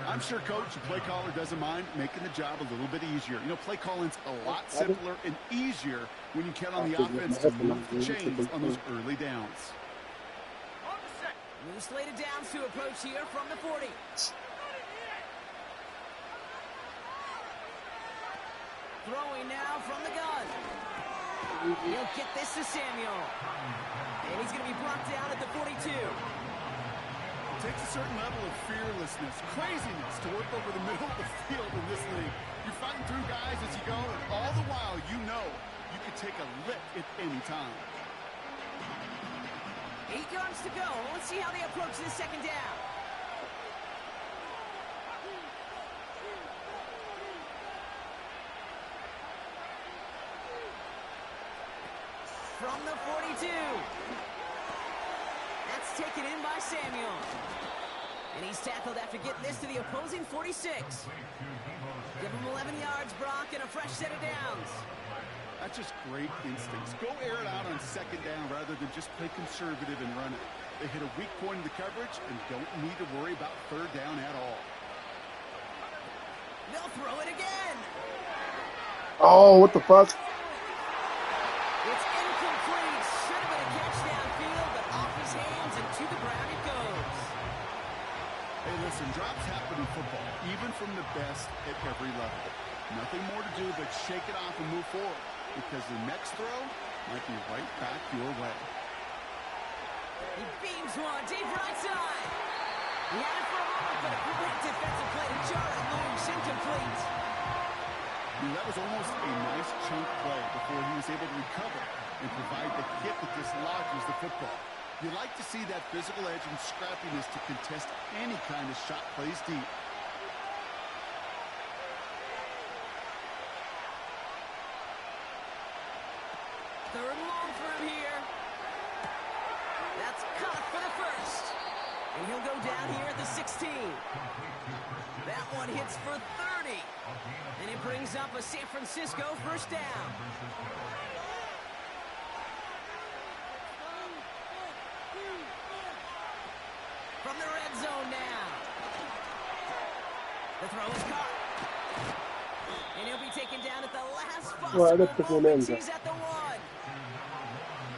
I'm sure, Coach, the play caller doesn't mind making the job a little bit easier. You know, play calling's a lot simpler and easier when you count on the offense to move the chains on those early downs. New slated downs to approach here from the 40. Throwing now from the gun. He'll get this to Samuel. And he's going to be brought down at the 42. It takes a certain level of fearlessness, craziness to work over the middle of the field in this league. You're fighting through guys as you go, and all the while you know you can take a lick at any time. 8 yards to go. Let's see how they approach this 2nd down. From the 42. That's taken in by Samuel. And he's tackled after getting this to the opposing 46. Give him 11 yards, Brock, and a fresh set of downs. That's just great instincts. Go air it out on 2nd down rather than just play conservative and run it. They hit a weak point in the coverage and don't need to worry about 3rd down at all. They'll throw it again. Oh, what the fuck? It's incomplete. Should have been a catch downfield, but off his hands and to the ground it goes. Hey, listen, drops happen in football, even from the best at every level. Nothing more to do but shake it off and move forward, because the next throw might be right back your way. He beams one deep right side. He had it for a moment, but a great defensive play to jar it loose, incomplete. That was almost a nice chunk play before he was able to recover and provide the hit that dislodges the football. You like to see that physical edge and scrappiness to contest any kind of shot plays deep. Third and long for him here. That's caught for the first. And he'll go down here at the 16. That one hits for 30. And it brings up a San Francisco first down. From the red zone now. The throw is caught. And he'll be taken down at the last possible moment. He's at the 1.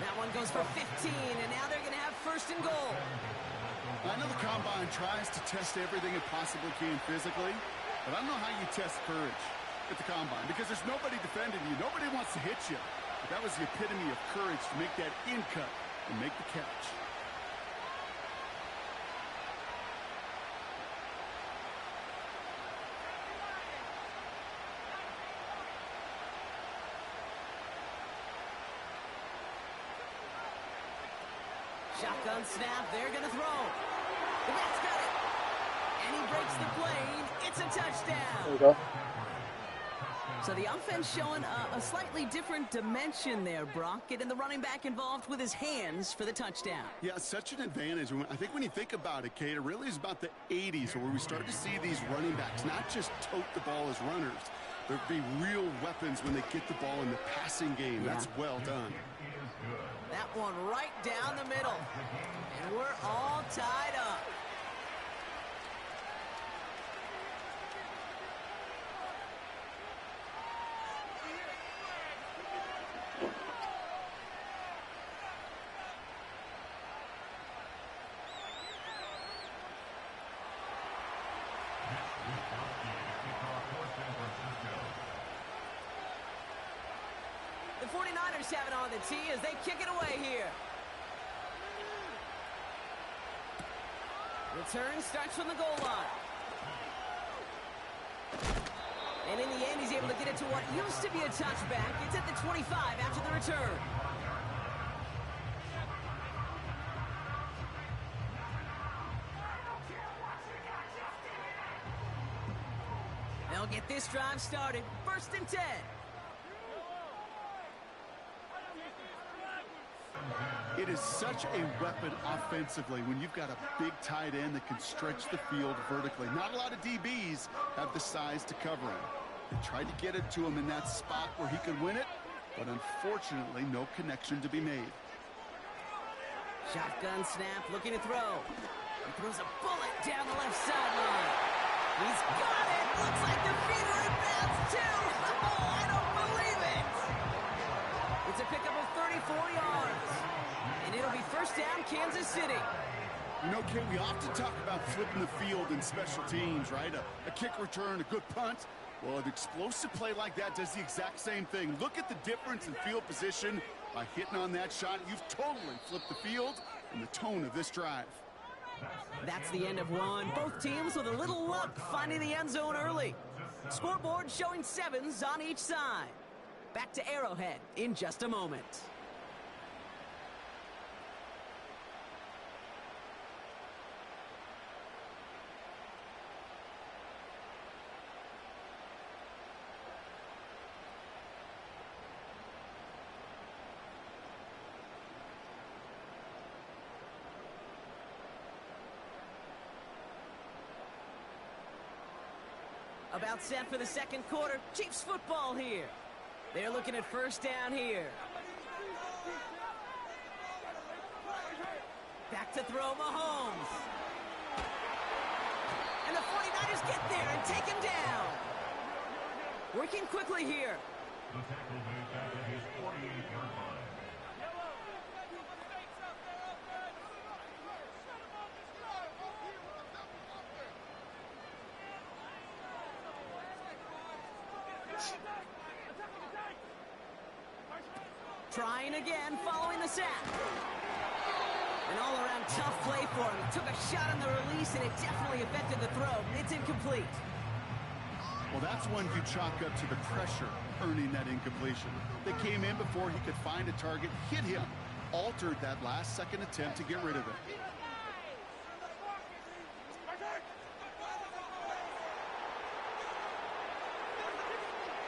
That one goes for 15, and now they're going to have 1st and goal. I know the Combine tries to test everything it possibly can physically, but I don't know how you test courage at the Combine, because there's nobody defending you. Nobody wants to hit you. But that was the epitome of courage to make that in cut and make the catch. Shotgun snap, they're going to throw. The back's got it. And he breaks the plane. It's a touchdown. There you go. So the offense showing a slightly different dimension there, Brock. Getting the running back involved with his hands for the touchdown. Yeah, such an advantage. I think when you think about it, Kate, it really is about the 80s where we start to see these running backs not just tote the ball as runners. There'd be real weapons when they get the ball in the passing game. Yeah. That's well done. That one right down the middle. And we're all tied up. The 49ers have it on the tee as they kick it away here. Return starts from the goal line. And in the end, he's able to get it to what used to be a touchback. It's at the 25 after the return. They'll get this drive started. 1st and 10. It is such a weapon offensively when you've got a big tight end that can stretch the field vertically. Not a lot of DBs have the size to cover him. They tried to get it to him in that spot where he could win it, but unfortunately, no connection to be made. Shotgun snap, looking to throw. He throws a bullet down the left sideline. He's got it. Looks like the feet are in bounds, too. Oh, I don't believe it. It's a pickup of 34 yards. And it'll be first down, Kansas City. You know, Kate, we often talk about flipping the field in special teams, right? A kick return, a good punt. Well, an explosive play like that does the exact same thing. Look at the difference in field position. By hitting on that shot, you've totally flipped the field and the tone of this drive. That's the end of one. Both teams with a little luck finding the end zone early. Scoreboard showing 7s on each side. Back to Arrowhead in just a moment. About set for the second quarter. Chiefs football here. They're looking at first down here. Back to throw Mahomes. And the 49ers get there and take him down. Working quickly here. The tackle made back at his 48-yard line. Trying again, following the sack. An all-around tough play for him. He took a shot on the release, and it definitely affected the throw. It's incomplete. Well, that's one you chalk up to the pressure earning that incompletion. They came in before he could find a target, hit him, altered that last-second attempt to get rid of it.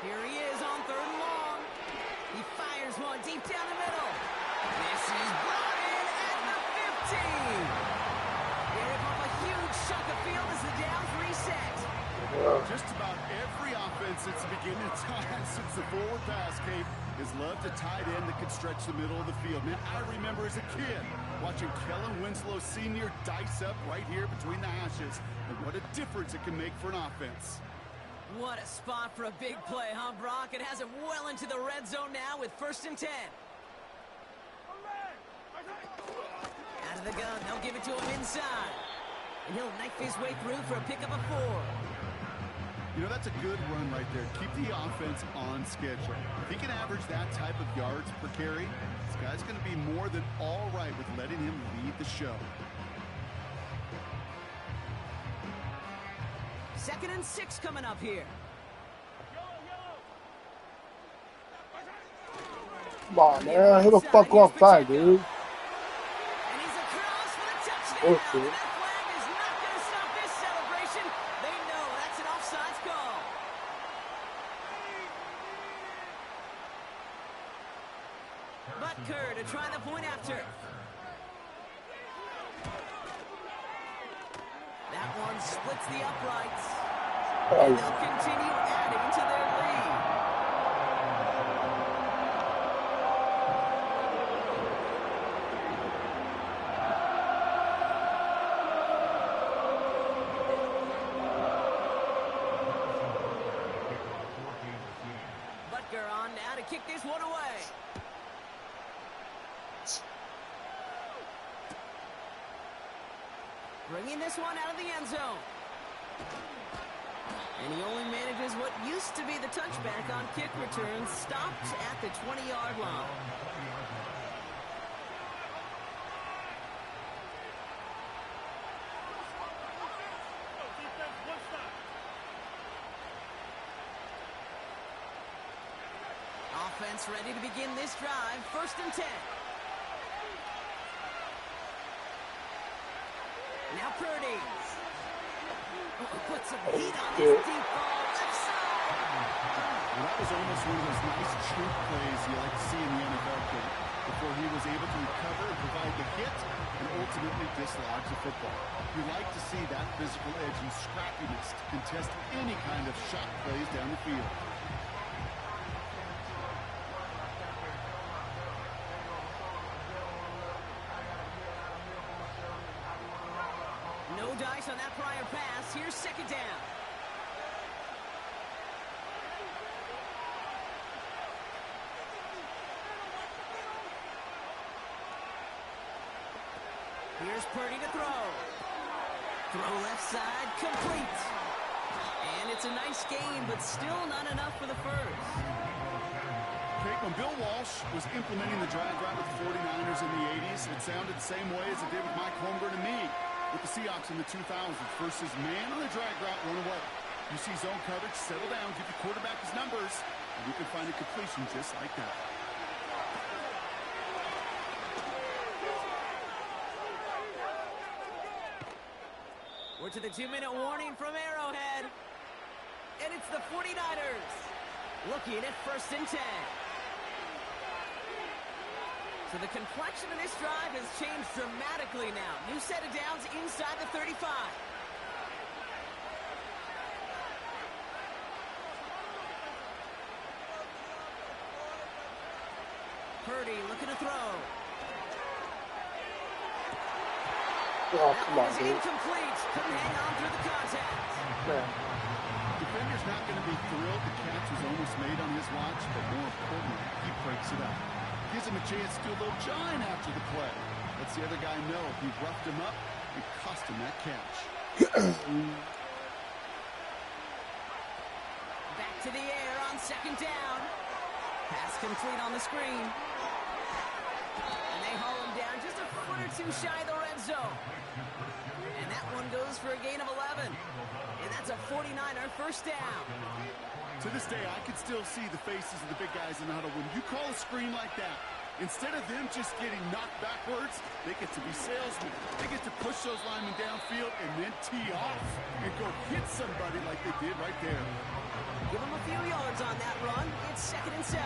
Here he is on 3rd and long. He fires one deep down the middle. This is brought in at the 15. They rip off a huge chunk of field as the downs reset. Just about every offense since the beginning of time, since the forward pass, Kate, has loved a tight end that could stretch the middle of the field. Man, I remember as a kid watching Kellen Winslow Sr. dice up right here between the hashes. And what a difference it can make for an offense. What a spot for a big play, huh, Brock? It has him well into the red zone now with 1st and 10. Out of the gun, they'll give it to him inside. And he'll knife his way through for a pickup of 4. You know, that's a good run right there. Keep the offense on schedule. If he can average that type of yards per carry, this guy's going to be more than all right with letting him lead the show. 2nd and 6 coming up here. Come on, man. Who the fuck offside, dude? And he's across for the touchdown. Okay. And that flag is not going to stop this celebration. They know that's an offsides call. Butker to try the point after. That one splits the uprights. And they'll continue adding to their lead. Butker on now to kick this one away. Bringing this one out of the end zone. And he only manages what used to be the touchback on kick returns, stopped at the 20-yard line. Offense ready to begin this drive, 1st and 10. Now Purdy. Put some heat on this deep ball, left side. Well, that was almost one of those nice chunk plays you like to see in the NFL game. Before he was able to recover and football. You like to see that physical edge and scrappiness to contest any kind of shot plays down the field. No dice on that prior pass. Here's second down. Here's Purdy to throw. Throw left side, complete. And it's a nice game, but still not enough for the first. Kate, when Bill Walsh was implementing the drag route with the 49ers in the 80s, it sounded the same way as it did with Mike Holmgren and me with the Seahawks in the 2000s. Versus man on the drag route, run away. You see zone coverage, settle down, give your quarterback his numbers, and you can find a completion just like that. We're to the 2-minute warning from Arrowhead. And it's the 49ers looking at 1st and 10. So the complexion of this drive has changed dramatically now. New set of downs inside the 35. Purdy looking to throw. Oh, come on, dude. Incomplete. Couldn't hang on through the contact. Man. Defender's not going to be thrilled the catch was almost made on his watch, but more importantly, he breaks it up. Gives him a chance to do a little jawing after the play. Lets the other guy know if he roughed him up, it cost him that catch. Back to the air on second down. Pass complete on the screen. And they haul him down just a foot or two shy of the red zone. And that one goes for a gain of 11. And that's a 49er first down. To this day, I can still see the faces of the big guys in the huddle. When you call a screen like that, instead of them just getting knocked backwards, they get to be salesmen. They get to push those linemen downfield and then tee off and go hit somebody like they did right there. Give them a few yards on that run. It's 2nd and 7.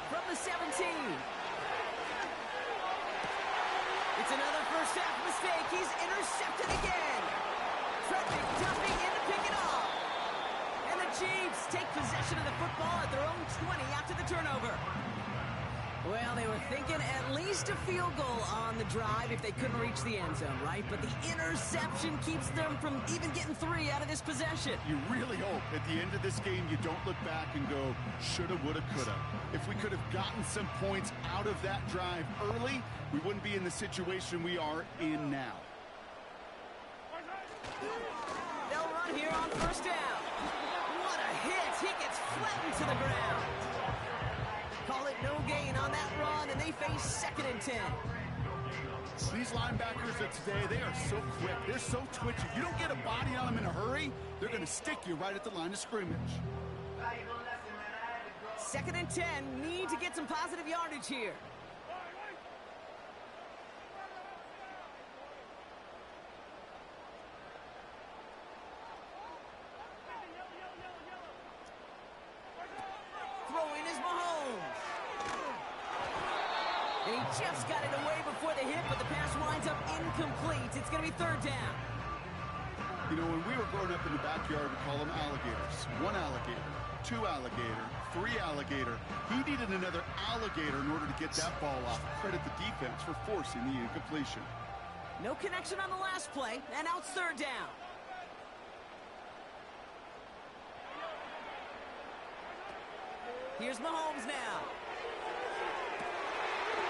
From the 17. It's another first half mistake. He's intercepted again. Frederick dumping in to pick it off. And the Chiefs take possession of the football at their own 20 after the turnover. Well, they were thinking at least a field goal on the drive if they couldn't reach the end zone, right? But the interception keeps them from even getting 3 out of this possession. You really hope at the end of this game you don't look back and go, shoulda, woulda, coulda. If we could have gotten some points out of that drive early, we wouldn't be in the situation we are in now. They'll run here on first down. What a hit. He gets flattened to the ground. Call it no gain on that run, and they face 2nd and 10. These linebackers of today, they are so quick. They're so twitchy. You don't get a body on them in a hurry, they're going to stick you right at the line of scrimmage. 2nd and 10. Need to get some positive yardage here. Throwing is Mahomes. And he just got it away before the hit, but the pass winds up incomplete. It's going to be 3rd down. You know, when we were growing up in the backyard, we call them alligators. 1 alligator, 2 alligator, 3 alligator. He needed another alligator in order to get that ball off. Credit the defense for forcing the incompletion. No connection on the last play, and now it's 3rd down. Here's Mahomes now.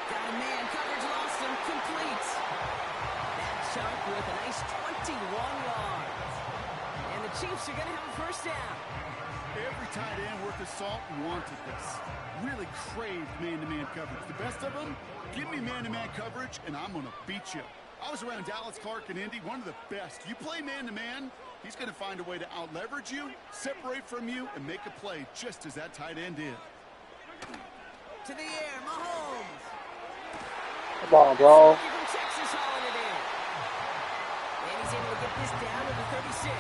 Got a man, coverage lost him, complete. That chunk with a nice 21 yards. And the Chiefs are going to have a first down. Every tight end worth his salt wanted this. Really craved man-to-man coverage. The best of them, give me man-to-man coverage, and I'm going to beat you. I was around Dallas Clark and Indy, one of the best. You play man-to-man, he's going to find a way to out-leverage you, separate from you, and make a play just as that tight end did. To the air, Mahomes. Come on, bro. From Texas hauling it in. And he's able to get this down to the 36.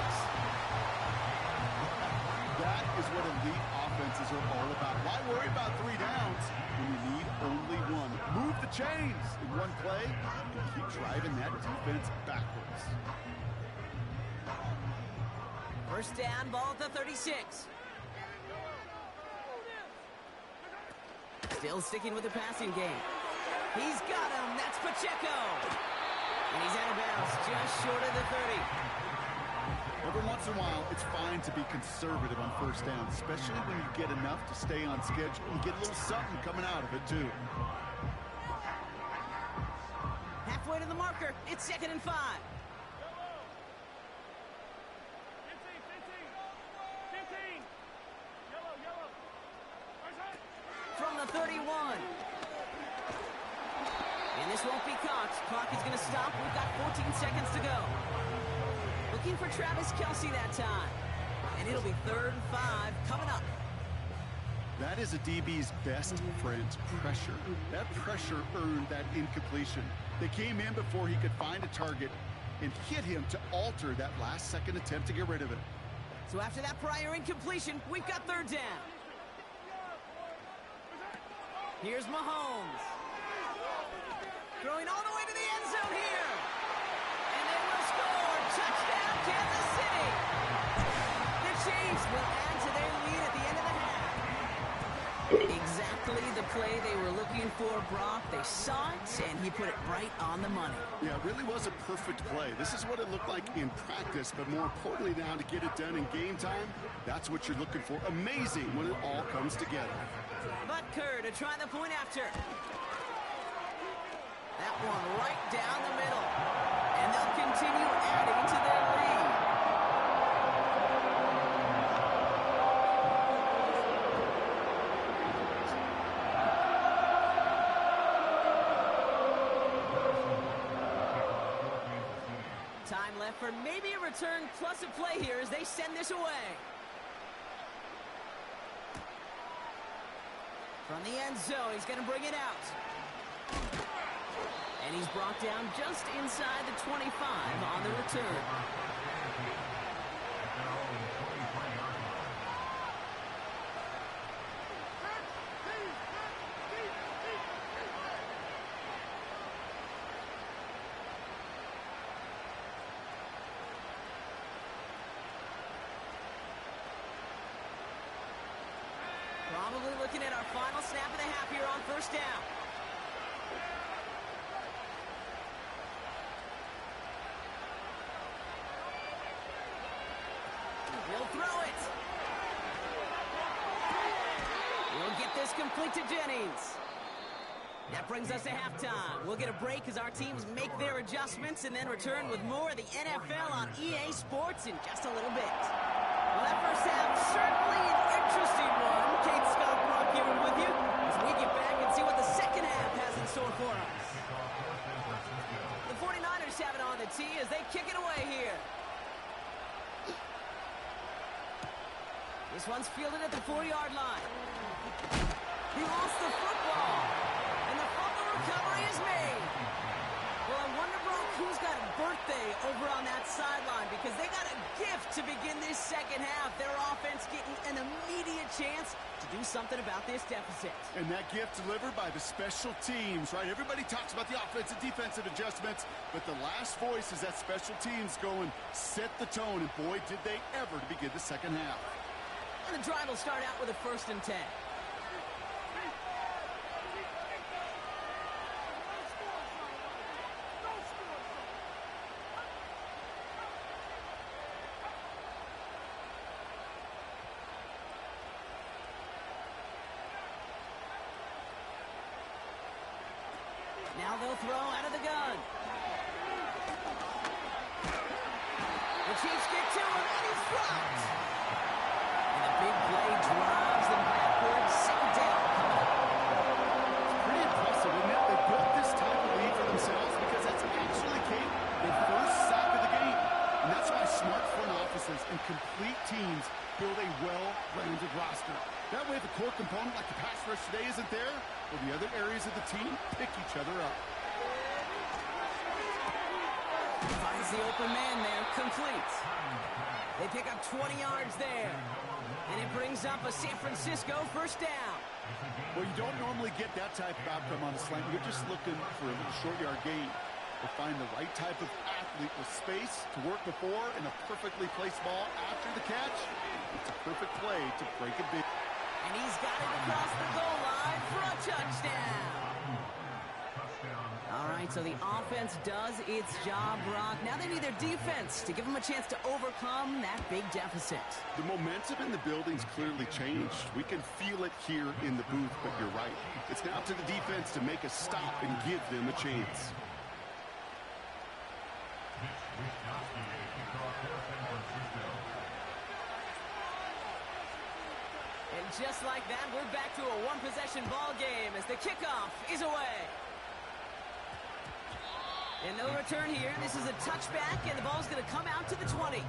That is what elite offenses are all about. Why worry about 3 downs when you need only one? Move the chains in one play and keep driving that defense backwards. First down, ball at the 36. Still sticking with the passing game. He's got him. That's Pacheco. And he's out of bounds, just short of the 30. Every once in a while, it's fine to be conservative on first down, especially when you get enough to stay on schedule and get a little something coming out of it, too. Halfway to the marker. It's 2nd and 5. From the 31. And this won't be caught. Clock is going to stop. We've got 14 seconds to go. Looking for Travis Kelce that time. And it'll be 3rd and 5 coming up. That is a DB's best friend, pressure. That pressure earned that incompletion. They came in before he could find a target and hit him to alter that last-second attempt to get rid of it. So after that prior incompletion, we've got 3rd down. Here's Mahomes. Throwing all the way to the end zone here. And they will score. Touchdown, Kansas City. The Chiefs will add to their lead at the end of the half. Exactly the play they were looking for, Brock. They saw it, and he put it right on the money. Yeah, it really was a perfect play. This is what it looked like in practice, but more importantly now to get it done in game time, that's what you're looking for. Amazing when it all comes together. Butker to try the point after. That one right down the middle. And they'll continue adding to their lead. Time left for maybe a return plus a play here as they send this away. From the end zone, he's going to bring it out. And he's brought down just inside the 25 on the return. Probably looking at our final snap of the half here on first down. He'll throw it. We'll get this complete to Jennings. That brings us to halftime. We'll get a break as our teams make their adjustments and then return with more of the NFL on EA Sports in just a little bit. Well, that first half, certainly an interesting one. Kate Scott Brock here with you as we get back and see what the second half has in store for us. The 49ers have it on the tee as they kick it away here. This one's fielded at the 4-yard line. He lost the football, and the fumble recovery is made. Well, I wonder, Brock, who's got a birthday over on that sideline, because they got a gift to begin this second half. Their offense getting an immediate chance to do something about this deficit. And that gift delivered by the special teams, right? Everybody talks about the offensive, defensive adjustments, but the last voice is that special teams going, set the tone, and boy, did they ever to begin the second half. And the drive will start out with a 1st and 10. Now they'll throw out of the gun. The Chiefs get to him, and he's dropped. And the big play drives them backwards. 2nd down. It's pretty impressive, isn't it? They built this type of lead for themselves because that's actually, Kate, their first sack of the game. And that's why smart front offices and complete teams build a well-rounded roster. That way, the core component like the pass rush today isn't there, well, the other areas of the team pick each other up. Finds the open man there, complete. They pick up 20 yards there. And it brings up a San Francisco first down. Well, you don't normally get that type of outcome on a slant. You're just looking for a little short yard gain. To find the right type of athlete with space to work before and a perfectly placed ball after the catch. It's a perfect play to break it big. And he's got it across the goal line for a touchdown. All right, so the offense does its job, Brock. Now they need their defense to give them a chance to overcome that big deficit. The momentum in the building's clearly changed. We can feel it here in the booth, but you're right. It's now to the defense to make a stop and give them a chance. And just like that, we're back to a one-possession ball game as the kickoff is away. And no return here. This is a touchback, and the ball's going to come out to the 20.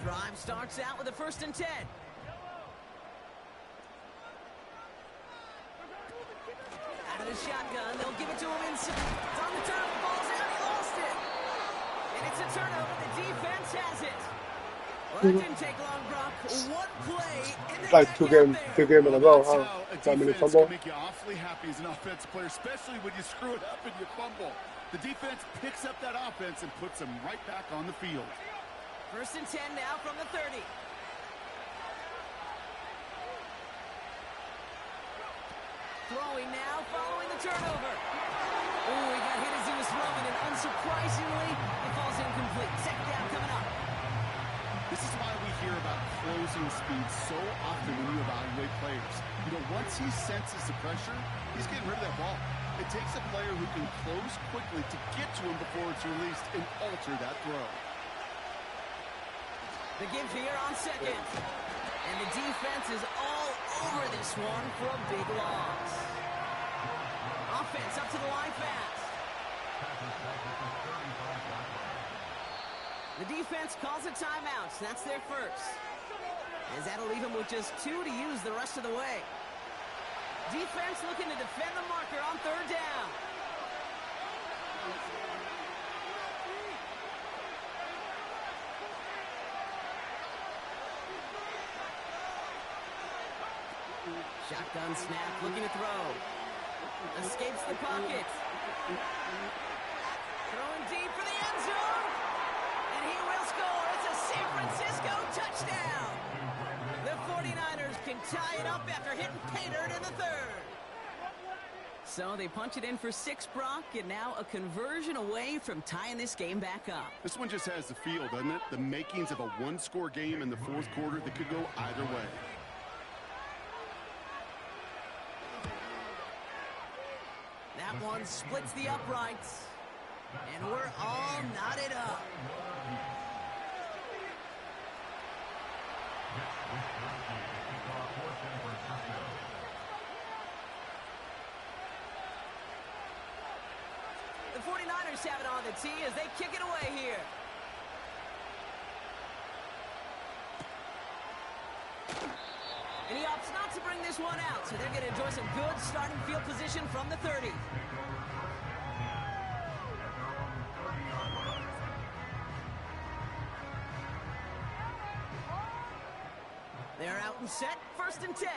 Drive starts out with a 1st and 10. Out of the shotgun, they'll give it to him inside. It's on the turn, the ball's out, he lost it. And it's a turnover, the defense has it. Well, that didn't take long, Brock. One play, and they're Like back two out game there. in a row, That's huh? how a 5 minute defense fumble. can make you awfully happy as an offensive player, especially when you screw it up and you fumble. The defense picks up that offense and puts them right back on the field. 1st and 10 now from the 30. Throwing now, following the turnover. Oh, he got hit as he was throwing, and unsurprisingly, it falls incomplete. 2nd down coming up. This is why we hear about closing speed so often when you evaluate players. You know, once he senses the pressure, he's getting rid of that ball. It takes a player who can close quickly to get to him before it's released and alter that throw. The give here on 2nd. And the defense is all over this one for a big loss. Offense up to the line fast. The defense calls a timeout. That's their first. As that'll leave them with just 2 to use the rest of the way. Defense looking to defend the marker on 3rd down. Shotgun snap, looking to throw. Escapes the pocket. Throwing deep for the end zone. And he will score. It's a San Francisco touchdown. The 49ers can tie it up after hitting pay dirt in the 3rd. So they punch it in for 6, Brock, and now a conversion away from tying this game back up. This one just has the feel, doesn't it? The makings of a one-score game in the 4th quarter that could go either way. That one splits the uprights, and we're all knotted up. The 49ers have it on the tee as they kick it away here. And he opts not to bring this one out, so they're going to enjoy some good starting field position from the 30. They're out and set, 1st and 10.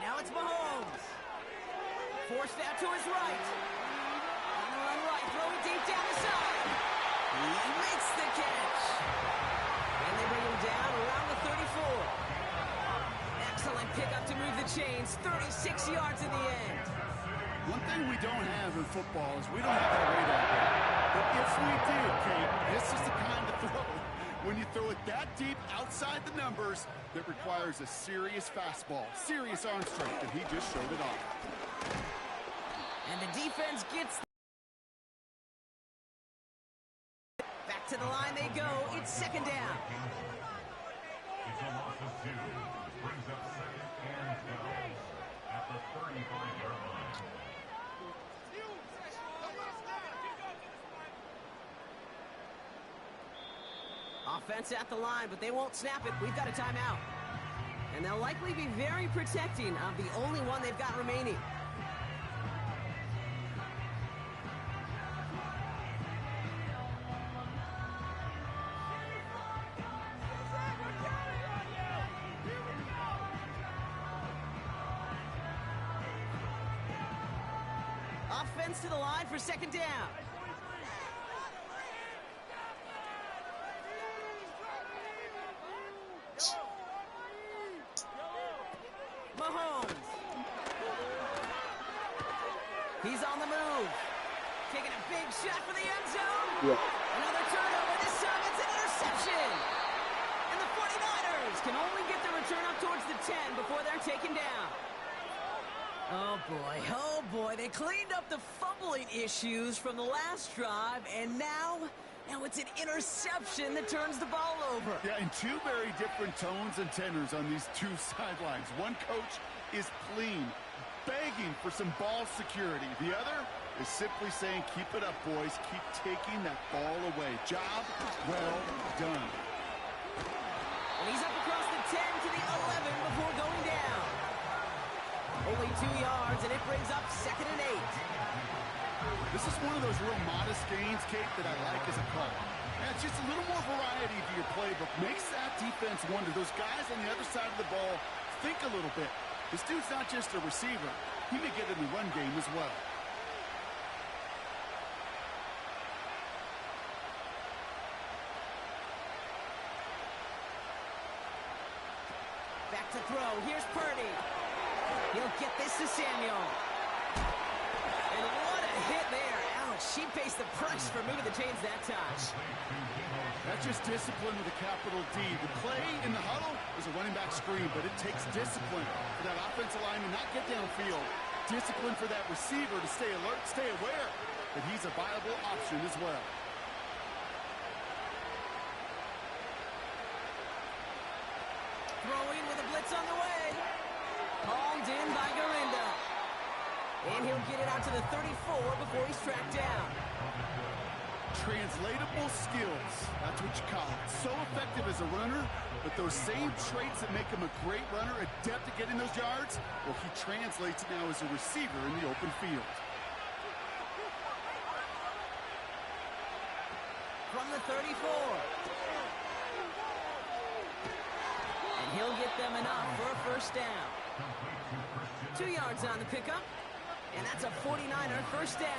Now it's Mahomes. Forced out to his right. On the run right, throwing deep down the side. He makes the catch. And they bring him down around the 34. Excellent pickup to move the chains. 36 yards in the end. One thing we don't have in football is we don't have that radar. But if we did, Kate, this is the kind of throw. When you throw it that deep outside the numbers, that requires a serious fastball, serious arm strength, and he just showed it off. And the defense gets to the line they go. It's second down. It's a loss of 2. Brings up second and 12 at the 35-yard line. Offense at the line, but they won't snap it. We've got a timeout. And they'll likely be very protecting of the only one they've got remaining. Offense to the line for second down. Mahomes. He's on the move. Taking a big shot for the end zone. Yeah. Another turnover. This time it's an interception. And the 49ers can only get the return up towards the 10 before they're taken down. Oh boy, they cleaned up the fumbling issues from the last drive, and now it's an interception that turns the ball over. Yeah, and two very different tones and tenors on these two sidelines. One coach is clean, begging for some ball security. The other is simply saying, keep it up, boys. Keep taking that ball away. Job well done. And he's up across the 10 to the 11 before going down. Only 2 yards, and it brings up second and 8. This is one of those real modest gains, Kate, that I like as a call. Yeah, it's just a little more variety to your playbook. Makes that defense wonder. Those guys on the other side of the ball think a little bit. This dude's not just a receiver. He may get in the run game as well. Back to throw. Here's Purdy. He'll get this to Samuel. And what a hit there. Ouch, she pays the price for moving the chains that time. That's just discipline with a capital D. The play in the huddle is a running back screen, but it takes discipline for that offensive line to not get downfield. Discipline for that receiver to stay alert, stay aware that he's a viable option as well. Throwing with a blitz on the way. Hauled in by Garinda. And he'll get it out to the 34 before he's tracked down. Translatable skills, that's what you call it. So effective as a runner, but those same traits that make him a great runner, adept at getting those yards, well, he translates now as a receiver in the open field. From the 34. And he'll get them enough for a first down. 2 yards on the pickup. And that's a 49er first down.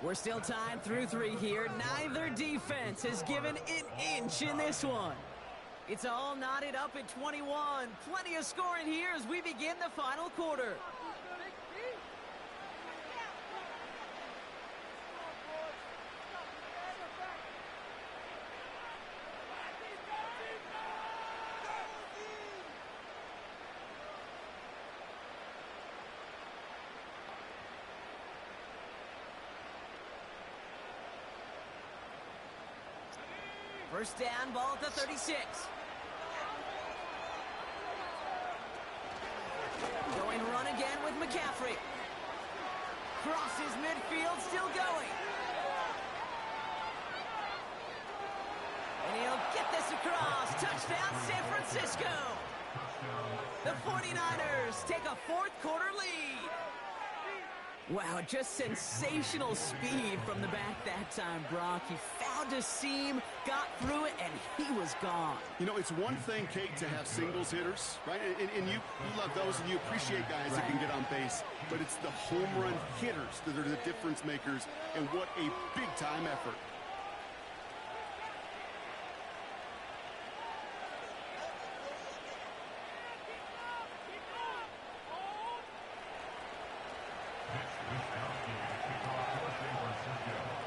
We're still tied through 3 here. Neither defense has given an inch in this one. It's all knotted up at 21. Plenty of scoring here as we begin the final quarter. First down, ball at the 36. Going run again with McCaffrey. Crosses midfield, still going. And he'll get this across. Touchdown, San Francisco. The 49ers take a fourth quarter lead. Wow, just sensational speed from the back that time, Brock. He found a seam, got through it, and he was gone. You know, it's one thing, Kate, to have singles hitters, right? And you love those, and you appreciate guys that can get on base. But it's the home run hitters that are the difference makers, and what a big-time effort.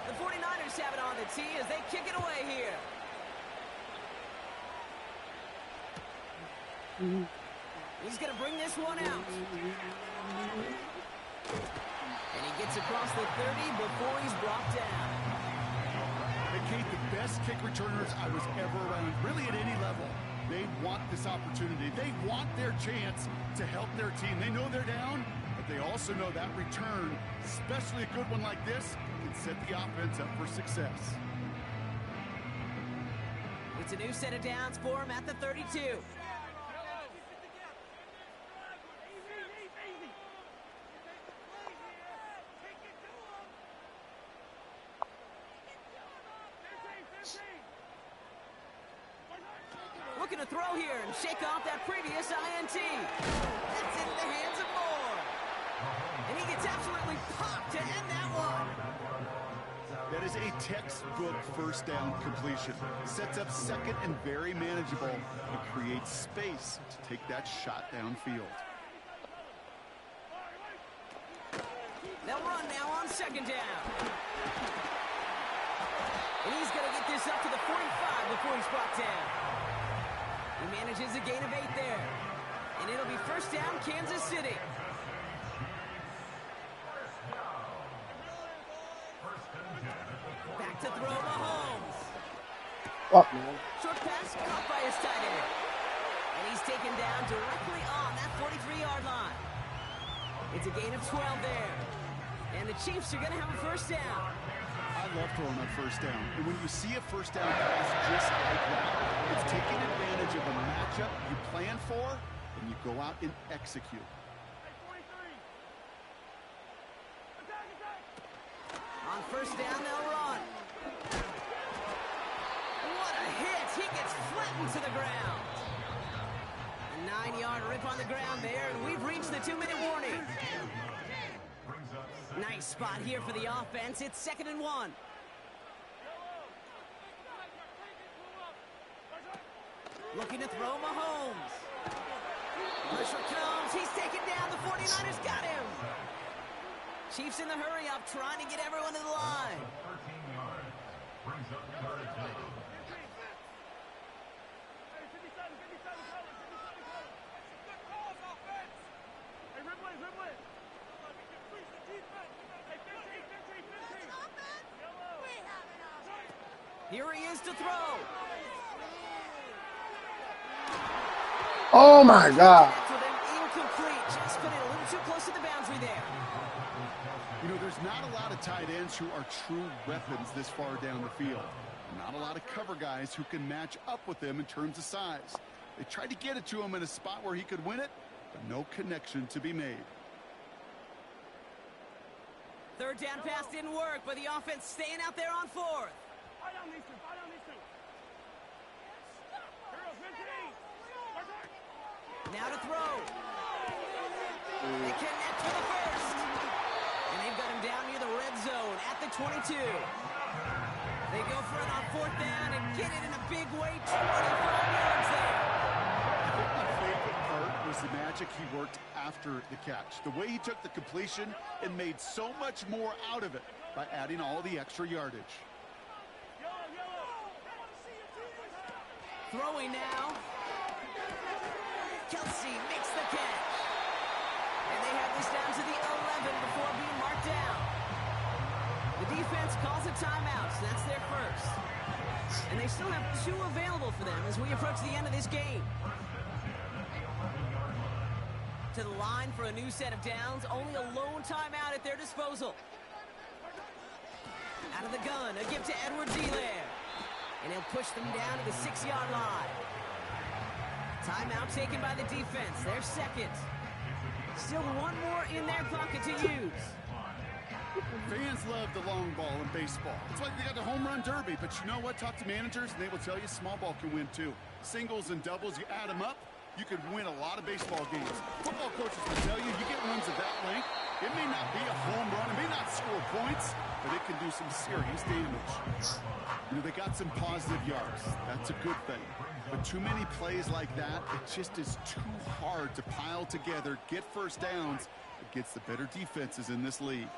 The 49ers have it on the tee as they kick it away here. He's going to bring this one out. And he gets across the 30 before he's brought down. Hey, Kate, the best kick returners I was ever around, really at any level. They want this opportunity. They want their chance to help their team. They know they're down, but they also know that return, especially a good one like this, can set the offense up for success. It's a new set of downs for him at the 32. Looking to throw here and shake off that previous INT. That's into the hands of Moore. And he gets absolutely popped to end that one. That is a textbook first down completion. Sets up second and very manageable and creates space to take that shot downfield. They'll run now on second down. And he's going to get this up to the 45 before he's brought down. He manages a gain of 8 there. And it'll be first down, Kansas City. Back to throw Mahomes. Fuck, man. Short pass caught by his tight end. And he's taken down directly on that 43-yard line. It's a gain of 12 there. And the Chiefs are going to have a first down. I love throwing on first down. And when you see a first down pass just like that, it's taking advantage of a matchup you plan for, and you go out and execute. On first down, they'll run. What a hit. He gets flattened to the ground. A 9-yard rip on the ground there, and we've reached the 2-minute warning. Nice spot here for the offense. It's 2nd and 1. Looking to throw Mahomes. Pressure comes. He's taken down. The 49ers got him. Chiefs in the hurry up, trying to get everyone to the line. 13 yards. Brings up third down. Here he is to throw. Oh my God. For them, incomplete. Just put it a little too close to the boundary there. You know, there's not a lot of tight ends who are true weapons this far down the field. Not a lot of cover guys who can match up with them in terms of size. They tried to get it to him in a spot where he could win it, but no connection to be made. Third down pass didn't work, but the offense staying out there on 4th. Now to throw. They connect for the first. And they've got him down near the red zone at the 22. They go for it on 4th down and get it in a big way. 25 yards there. My favorite part was the magic he worked after the catch. The way he took the completion and made so much more out of it by adding all the extra yardage. Throwing now. Kelsey makes the catch. And they have this down to the 11 before being marked down. The defense calls a timeout, so that's their first. And they still have 2 available for them as we approach the end of this game. To the line for a new set of downs, only a lone timeout at their disposal. Out of the gun, a give to Edwards-Helaire. And he'll push them down to the 6-yard line. Timeout taken by the defense. Their second. Still one more in their pocket to use. Fans love the long ball in baseball. It's like they got the home run derby, but you know what? Talk to managers, and they will tell you small ball can win too. Singles and doubles, you add them up, you could win a lot of baseball games. Football coaches will tell you, you get runs of that length, it may not be a home run, it may not score points, but it can do some serious damage. You know, they got some positive yards. That's a good thing. But too many plays like that, it just is too hard to pile together, get first downs against the better defenses in this league.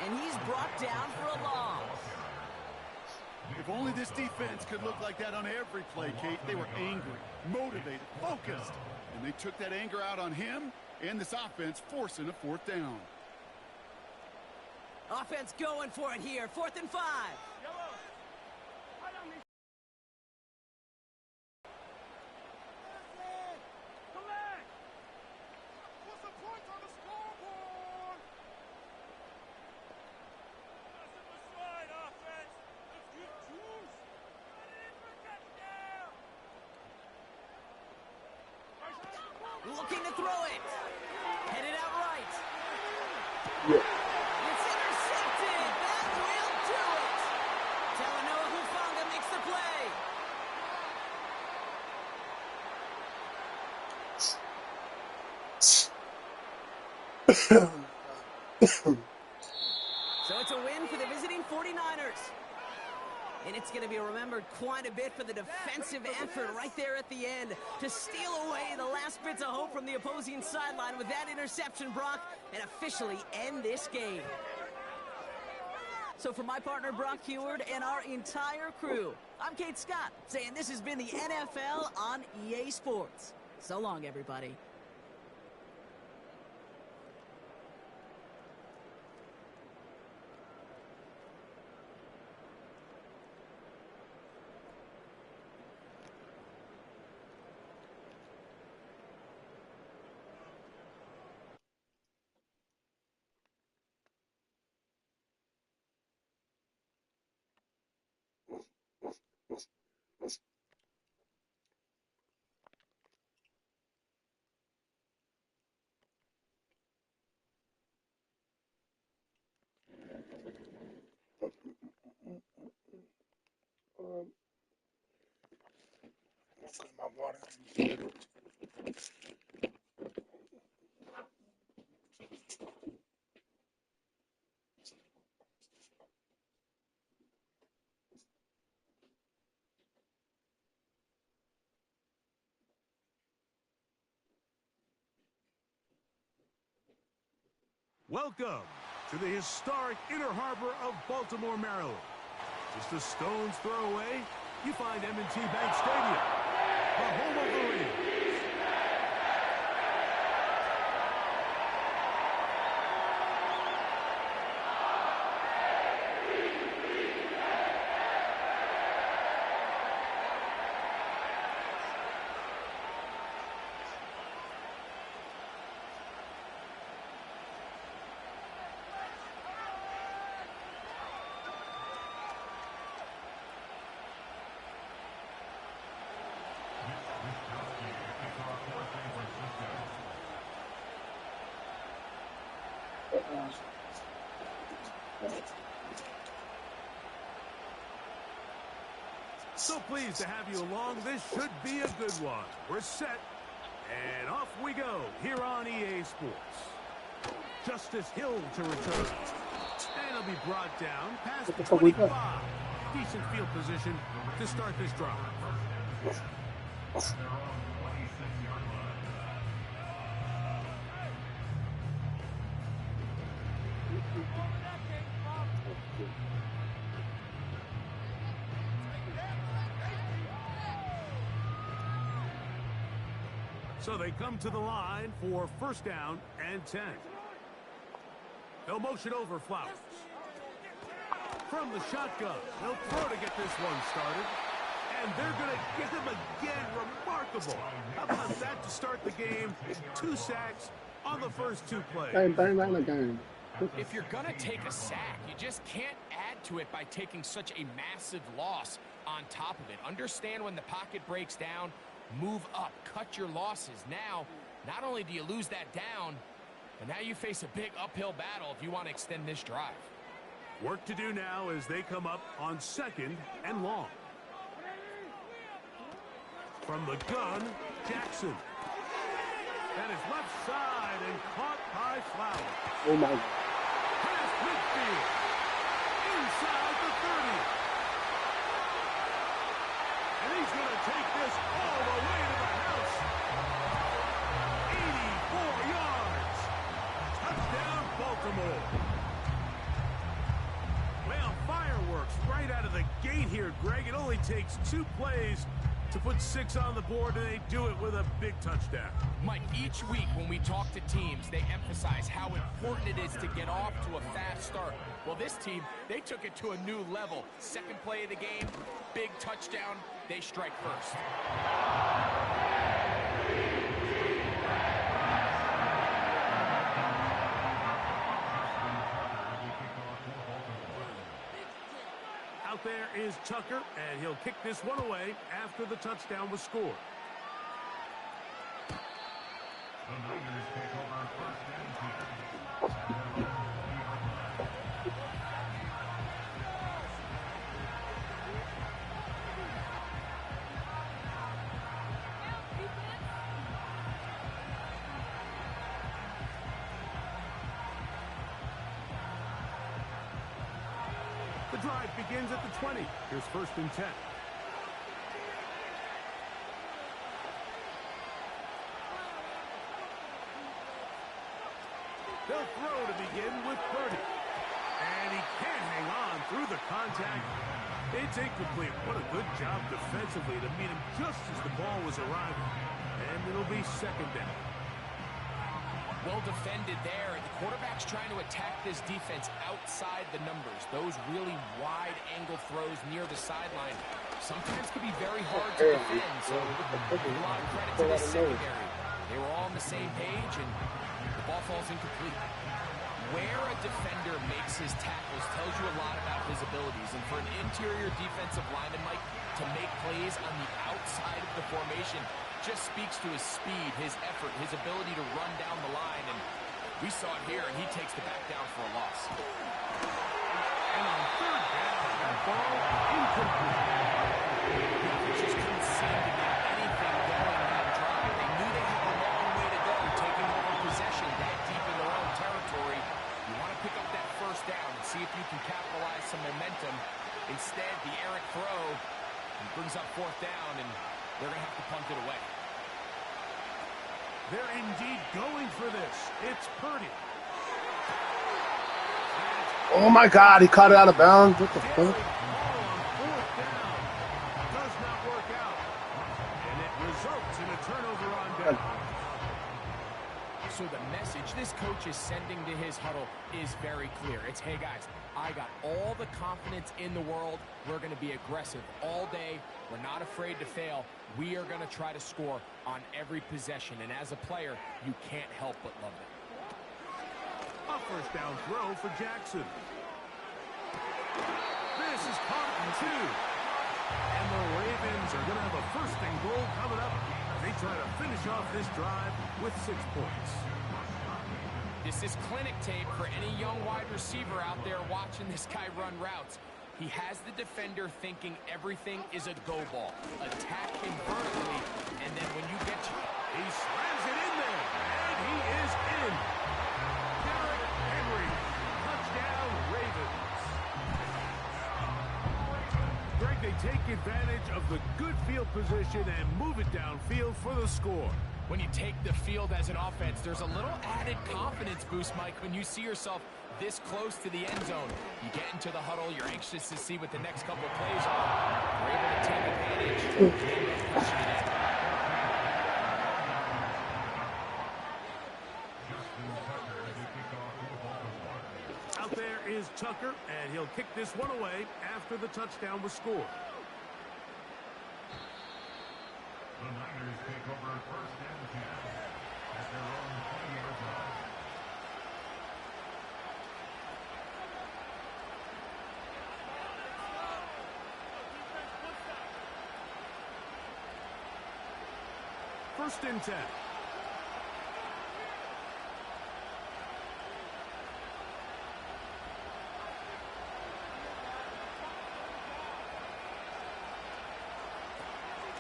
And he's brought down for a loss. If only this defense could look like that on every play, Kate. They were angry, motivated, focused. And they took that anger out on him and this offense, forcing a 4th down. Offense going for it here. 4th and 5. Looking to throw it. Headed out right. Yeah. It's intercepted. That will do it. Talanoa Hufanga makes the play. So it's a win for the visiting 49ers. And it's going to be remembered quite a bit for the defensive effort right there at the end to steal away the last bits of hope from the opposing sideline with that interception, Brock, and officially end this game. So for my partner, Brock Heward, and our entire crew, I'm Kate Scott, saying this has been the NFL on EA Sports. So long, everybody. My water. Welcome to the historic Inner Harbor of Baltimore, Maryland. Just a stone's throw away, you find M&T Bank Stadium, the home of the Raiders. So pleased to have you along. This should be a good one. We're set, and off we go here on EA Sports. Justice Hill to return. And he'll be brought down past the 25. Decent field position to start this drive. So they come to the line for 1st down and 10. They'll motion over Flowers. From the shotgun, they'll throw to get this one started. And they're going to get him again. Remarkable. How about that to start the game? 2 sacks on the first 2 plays. If you're going to take a sack, you just can't add to it by taking such a massive loss on top of it. Understand when the pocket breaks down, move up, cut your losses. Now, not only do you lose that down, but now you face a big uphill battle if you want to extend this drive. Work to do now as they come up on 2nd and long. From the gun, Jackson. And his left side and caught by Flowers. Oh my. Past midfield. Inside the 30. And he's going to take this all the way to the house. 84 yards. Touchdown, Baltimore. works right out of the gate here, Greg. It only takes 2 plays to put 6 on the board, and they do it with a big touchdown. Mike, each week when we talk to teams, they emphasize how important it is to get off to a fast start. Well, this team, they took it to a new level. Second play of the game, big touchdown, they strike first. Out there is Tucker, and he'll kick this one away after the touchdown was scored. The Niners take over first and 10. The drive begins at the 20. Here's first and 10. They'll throw to begin with Purdy. And he can't hang on through the contact. It's incomplete. What a good job defensively to meet him just as the ball was arriving. And it'll be second down. Well defended there. The quarterback's trying to attack this defense outside the numbers. Those really wide angle throws near the sideline sometimes can be very hard to defend. So a lot of credit to this secondary. They were all on the same page, and the ball falls incomplete. Where a defender makes his tackles tells you a lot about his abilities. And for an interior defensive lineman, Mike, to make plays on the outside of the formation just speaks to his speed, his effort, his ability to run down the line. And we saw it here, and he takes the back down for a loss. And on third down, that ball incomplete. They just couldn't seem to get anything going that drive. They knew they had a long way to go, taking over possession that deep in their own territory. You want to pick up that first down and see if you can capitalize some momentum. Instead, the errant throw brings up fourth down, and they're going to have to punt it away. They're indeed going for this. It's Purdy. Oh my God, he caught it out of bounds. What the fuck? Ball on fourth down. Does not work out. And it results in a turnover on down. So the message this coach is sending to his huddle is very clear. It's, hey guys, I got all the confidence in the world. We're going to be aggressive all day. We're not afraid to fail. We are going to try to score on every possession. And as a player, you can't help but love it. A first down throw for Jackson. This is caught in 2. And the Ravens are going to have a first and goal coming up as they try to finish off this drive with 6 points. This is clinic tape for any young wide receiver out there watching this guy run routes. He has the defender thinking everything is a go ball. Attack him vertically, and then when you get to... He slams it in there, and he is in. Derrick Henry, touchdown Ravens. Greg, they take advantage of the good field position and move it downfield for the score. When you take the field as an offense, there's a little added confidence boost, Mike, when you see yourself this close to the end zone. You get into the huddle, you're anxious to see what the next couple of plays are. You're able to take advantage. Out there is Tucker, and he'll kick this one away after the touchdown was scored. The Niners take over first and 10 at their own 20-yard line. First and 10.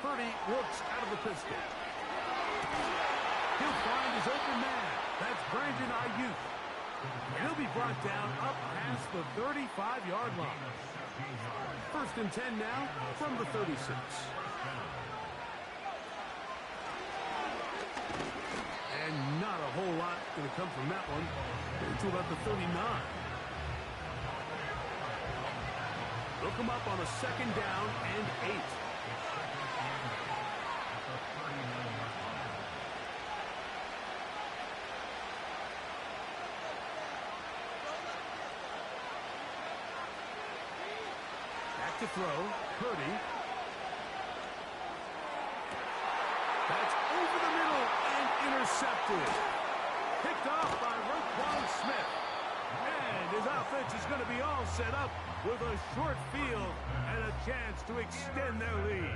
Purdy works out of the pistol. He'll find his open man. That's Brandon Ayuk. And he'll be brought down up past the 35-yard line. First and 10 now from the 36. And not a whole lot going to come from that one until about the 39. They'll come up on a 2nd down and 8. Back to throw. Purdy. That's over the middle and intercepted. Picked off by Roquan Smith. And his offense is going to be all set up with a short field and a chance to extend their lead.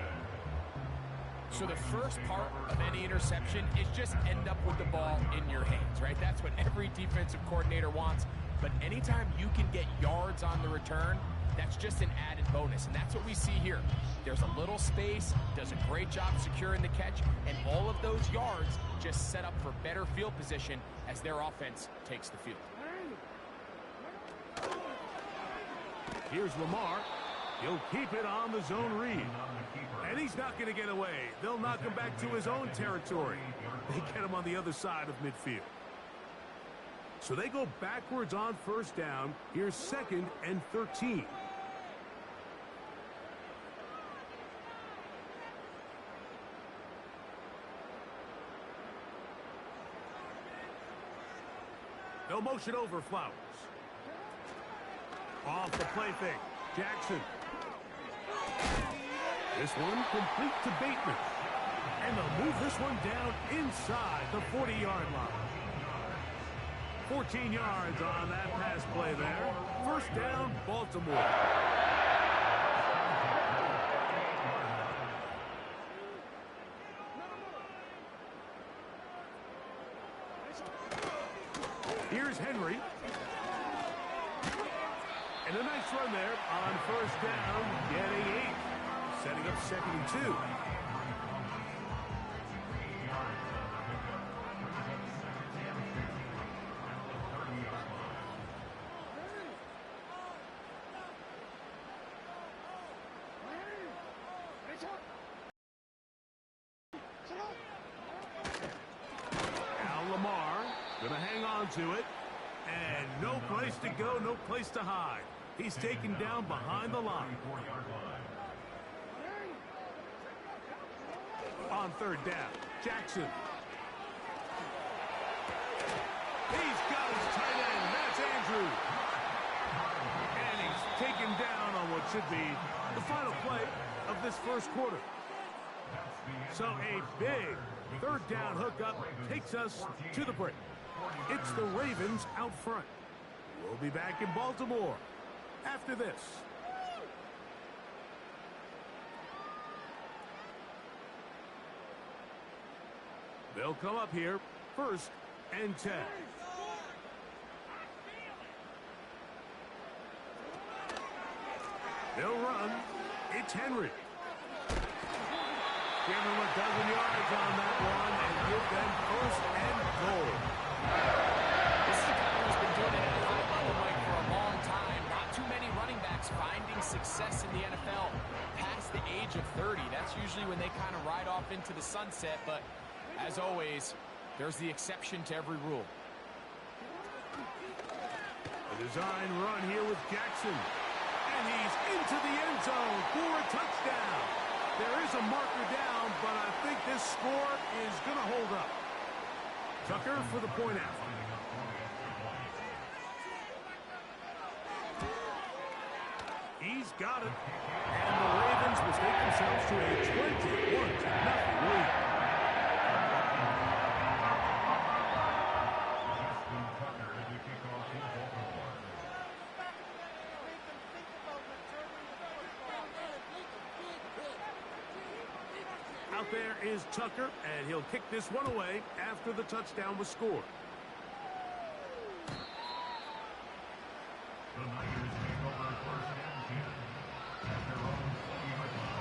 So the first part of any interception is just end up with the ball in your hands, right? That's what every defensive coordinator wants. But anytime you can get yards on the return, that's just an added bonus, and that's what we see here. There's a little space, does a great job securing the catch, and all of those yards just set up for better field position as their offense takes the field. Here's Lamar. He'll keep it on the zone read. And he's not going to get away. They'll knock him back to his own territory. They get him on the other side of midfield. So they go backwards on 1st down. Here's 2nd and 13. They'll motion over Flowers. Off the play fake. Jackson. This one complete to Bateman. And they'll move this one down inside the 40-yard line. 14 yards on that pass play there. 1st down, Baltimore. Here's Henry. And a nice run there on 1st down, getting 8. Setting up 2nd and 2. Gonna hang on to it, and no place to go, no place to hide. He's taken down behind the line. On 3rd down, Jackson. He's got his tight end, that's Andrews. And he's taken down on what should be the final play of this 1st quarter. So a big 3rd down hookup takes us to the break. It's the Ravens out front. We'll be back in Baltimore after this. They'll come up here 1st and 10. They'll run. It's Henry. Give them a dozen yards on that one and give them 1st and goal. This is a guy who's been doing it at a high level, Mike, for a long time. Not too many running backs finding success in the NFL past the age of 30. That's usually when they kind of ride off into the sunset, but as always, there's the exception to every rule. A design run here with Jackson. And he's into the end zone for a touchdown. There is a marker down, but I think this score is going to hold up. Tucker for the point out. He's got it. And the Ravens will take themselves to a 21-0 lead. Out there is Tucker, and he'll kick this one away after the touchdown was scored. The Niners take over 1st and 10 at their own 40-yard line.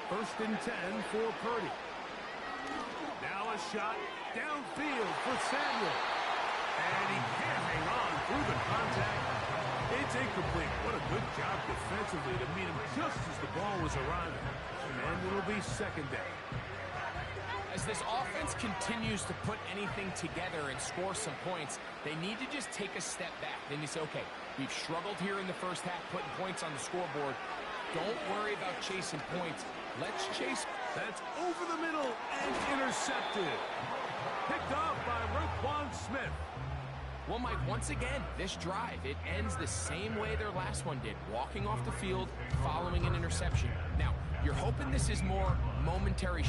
First and 10 for Purdy. Now a shot downfield for Samuel. And he can't hang on through the contact. It's incomplete. What a good job defensively to meet him just as the ball was arriving. And it'll be second down. As this offense continues to put anything together and score some points, they need to just take a step back. Then you say, okay, we've struggled here in the first half, putting points on the scoreboard. Don't worry about chasing points. Let's chase. That's over the middle and intercepted. Picked off by Roquan Smith. Well, Mike, once again, this drive, it ends the same way their last one did, walking off the field, following an interception. Now, you're hoping this is more momentary.